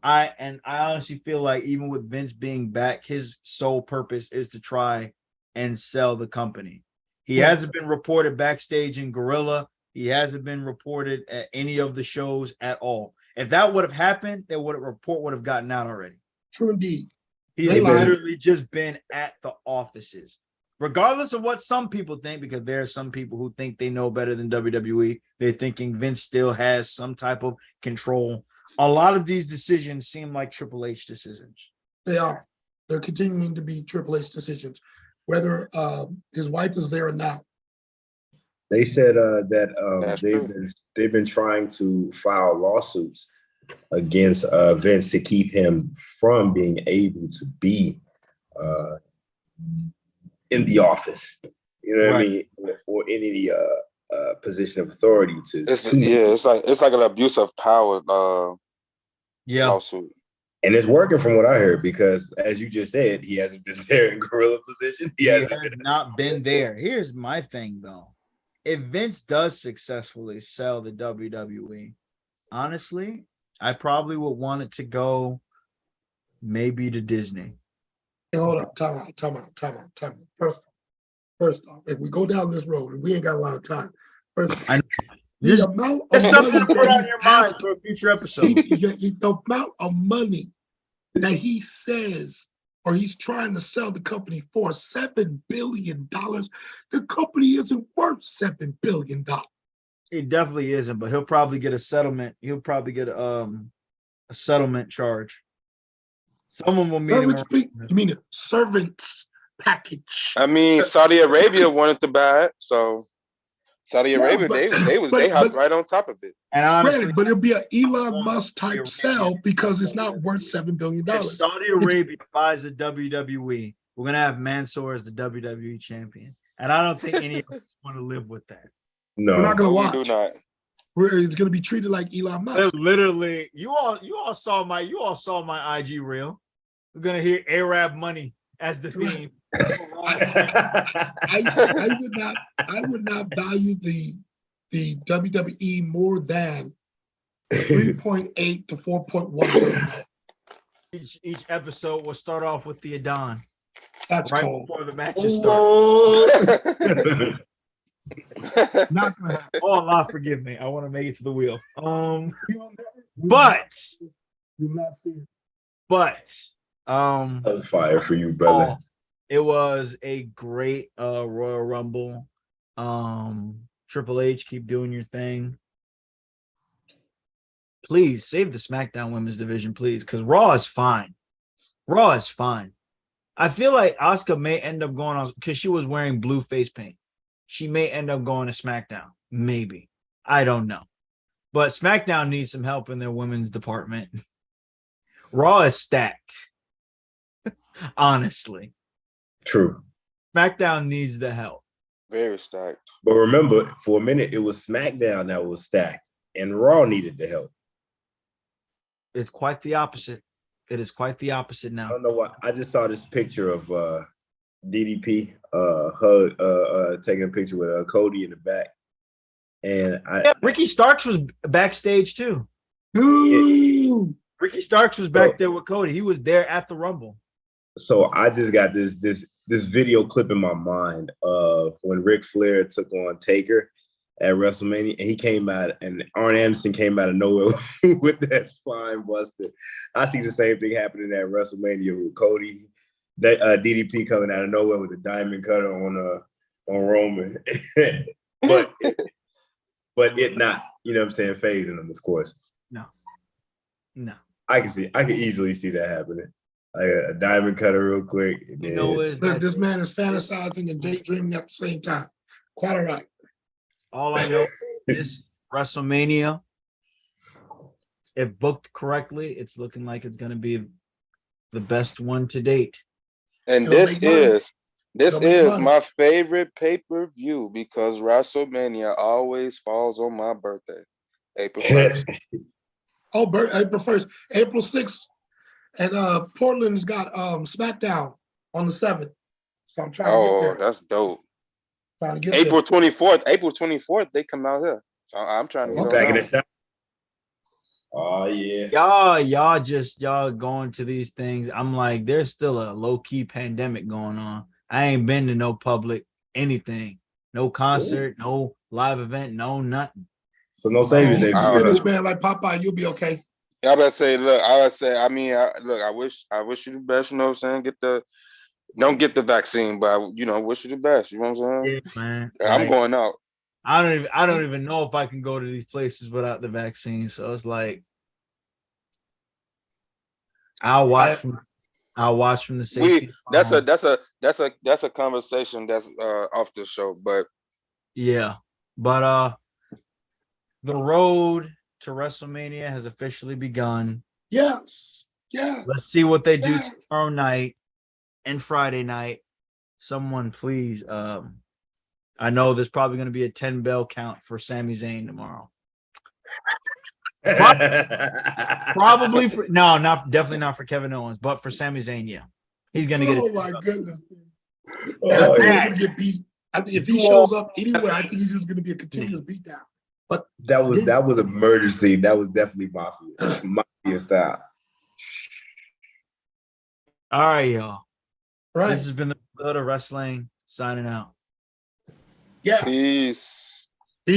I honestly feel like even with Vince being back, his sole purpose is to try and sell the company. He hasn't been reported backstage in Gorilla. He hasn't been reported at any of the shows at all. If that would have happened, report would have gotten out already. True indeed. He's literally just been at the offices. Regardless of what some people think, because there are some people who think they know better than WWE, they're thinking Vince still has some type of control. A lot of these decisions seem like Triple H decisions. They are. They're continuing to be Triple H decisions, whether his wife is there or not. They said that That's true. they've been trying to file lawsuits against Vince to keep him from being able to be in the office. You know what I mean, or any position of authority It's like an abuse of power lawsuit. And it's working from what I heard, because as you just said, he hasn't been there in gorilla position. He has not been there. Here's my thing though. If Vince does successfully sell the WWE, honestly, I probably would want it to go maybe to Disney. Hey, hold up, time out. First off, if we go down this road, and we ain't got a lot of time. The amount of something to money put that on he's your mind asking, for a future episode. the amount of money that he says, or he's trying to sell the company for $7 billion. The company isn't worth $7 billion. It definitely isn't, but he'll probably get a settlement. He'll probably get a settlement charge. Someone will meet him. You mean a servants package? I mean, Saudi Arabia wanted to buy it, so Saudi Arabia, they hopped right on top of it. And honestly, but it'll be an Elon Musk type sell because it's not worth $7 billion. If Saudi Arabia buys the WWE, we're gonna have Mansoor as the WWE champion, and I don't think any of us want to live with that. No, we're not gonna watch. We do not. It's gonna be treated like Elon Musk. Literally, you all saw my IG reel. We're gonna hear Arab money as the theme. I would not value the WWE more than 3.8 to 4.1. Each episode will start off with the Adon. That's right cold. before the matches start. Not gonna happen. Oh Allah, forgive me. I want to make it to the wheel. But that was fire for you, brother. It was a great Royal Rumble. Triple H, keep doing your thing. Please save the SmackDown Women's Division, please, because Raw is fine. Raw is fine. I feel like Asuka may end up going on because she was wearing blue face paint. She may end up going to SmackDown. Maybe. I don't know. But SmackDown needs some help in their women's department. Raw is stacked. Honestly. True. SmackDown needs the help. Very stacked. But remember, for a minute, it was SmackDown that was stacked, and Raw needed the help. It's quite the opposite. It is quite the opposite now. I don't know why. I just saw this picture of DDP taking a picture with Cody in the back. And Ricky Starks was backstage too. Ricky Starks was back there with Cody. He was there at the Rumble. So I just got this video clip in my mind of when Ric Flair took on Taker at WrestleMania, and he came out, and Arn Anderson came out of nowhere with that spine buster. I see the same thing happening at WrestleMania with Cody, DDP coming out of nowhere with a diamond cutter on Roman, but it not, you know what I'm saying, phasing them, of course. No. I can easily see that happening. Like a diamond cutter real quick. Look, this man is fantasizing and daydreaming at the same time. Quite all right. All I know is WrestleMania, if booked correctly, it's looking like it's going to be the best one to date. And this is my favorite pay-per-view because WrestleMania always falls on my birthday, April 1st. April 1st. April 6th. And Portland's got SmackDown on the 7th. So I'm trying to get there. Oh, that's dope. April 24th, they come out here. So I'm trying to get on that. Oh yeah. Y'all going to these things. I'm like, there's still a low-key pandemic going on. I ain't been to no public anything. No concert, no live event, no nothing. So no Saviors Day. Spanish man like Popeye, you'll be okay. I about to say, look, I wish you the best, you know what I'm saying? Don't get the vaccine, but wish you the best. You know what I'm saying? Yeah, man. I'm going out. I don't even know if I can go to these places without the vaccine. So it's like I'll watch I'll watch from the safety. That's a conversation that's off the show, but Yeah, but the road to WrestleMania has officially begun. Yes. Yeah. Let's see what they do Yeah. tomorrow night and Friday night. Someone please. I know there's probably going to be a 10 bell count for Sami Zayn tomorrow. Probably for definitely not for Kevin Owens, but for Sami Zayn, yeah. He's going to get it. Oh my goodness. Oh, And I think yeah. he's gonna get beat. I think if he shows up anywhere, I think he's just gonna be a continuous beatdown. But That was a murder scene. That was definitely mafia style. All right, y'all. right. This has been the Brotherhood of Wrestling signing out. Yes. peace.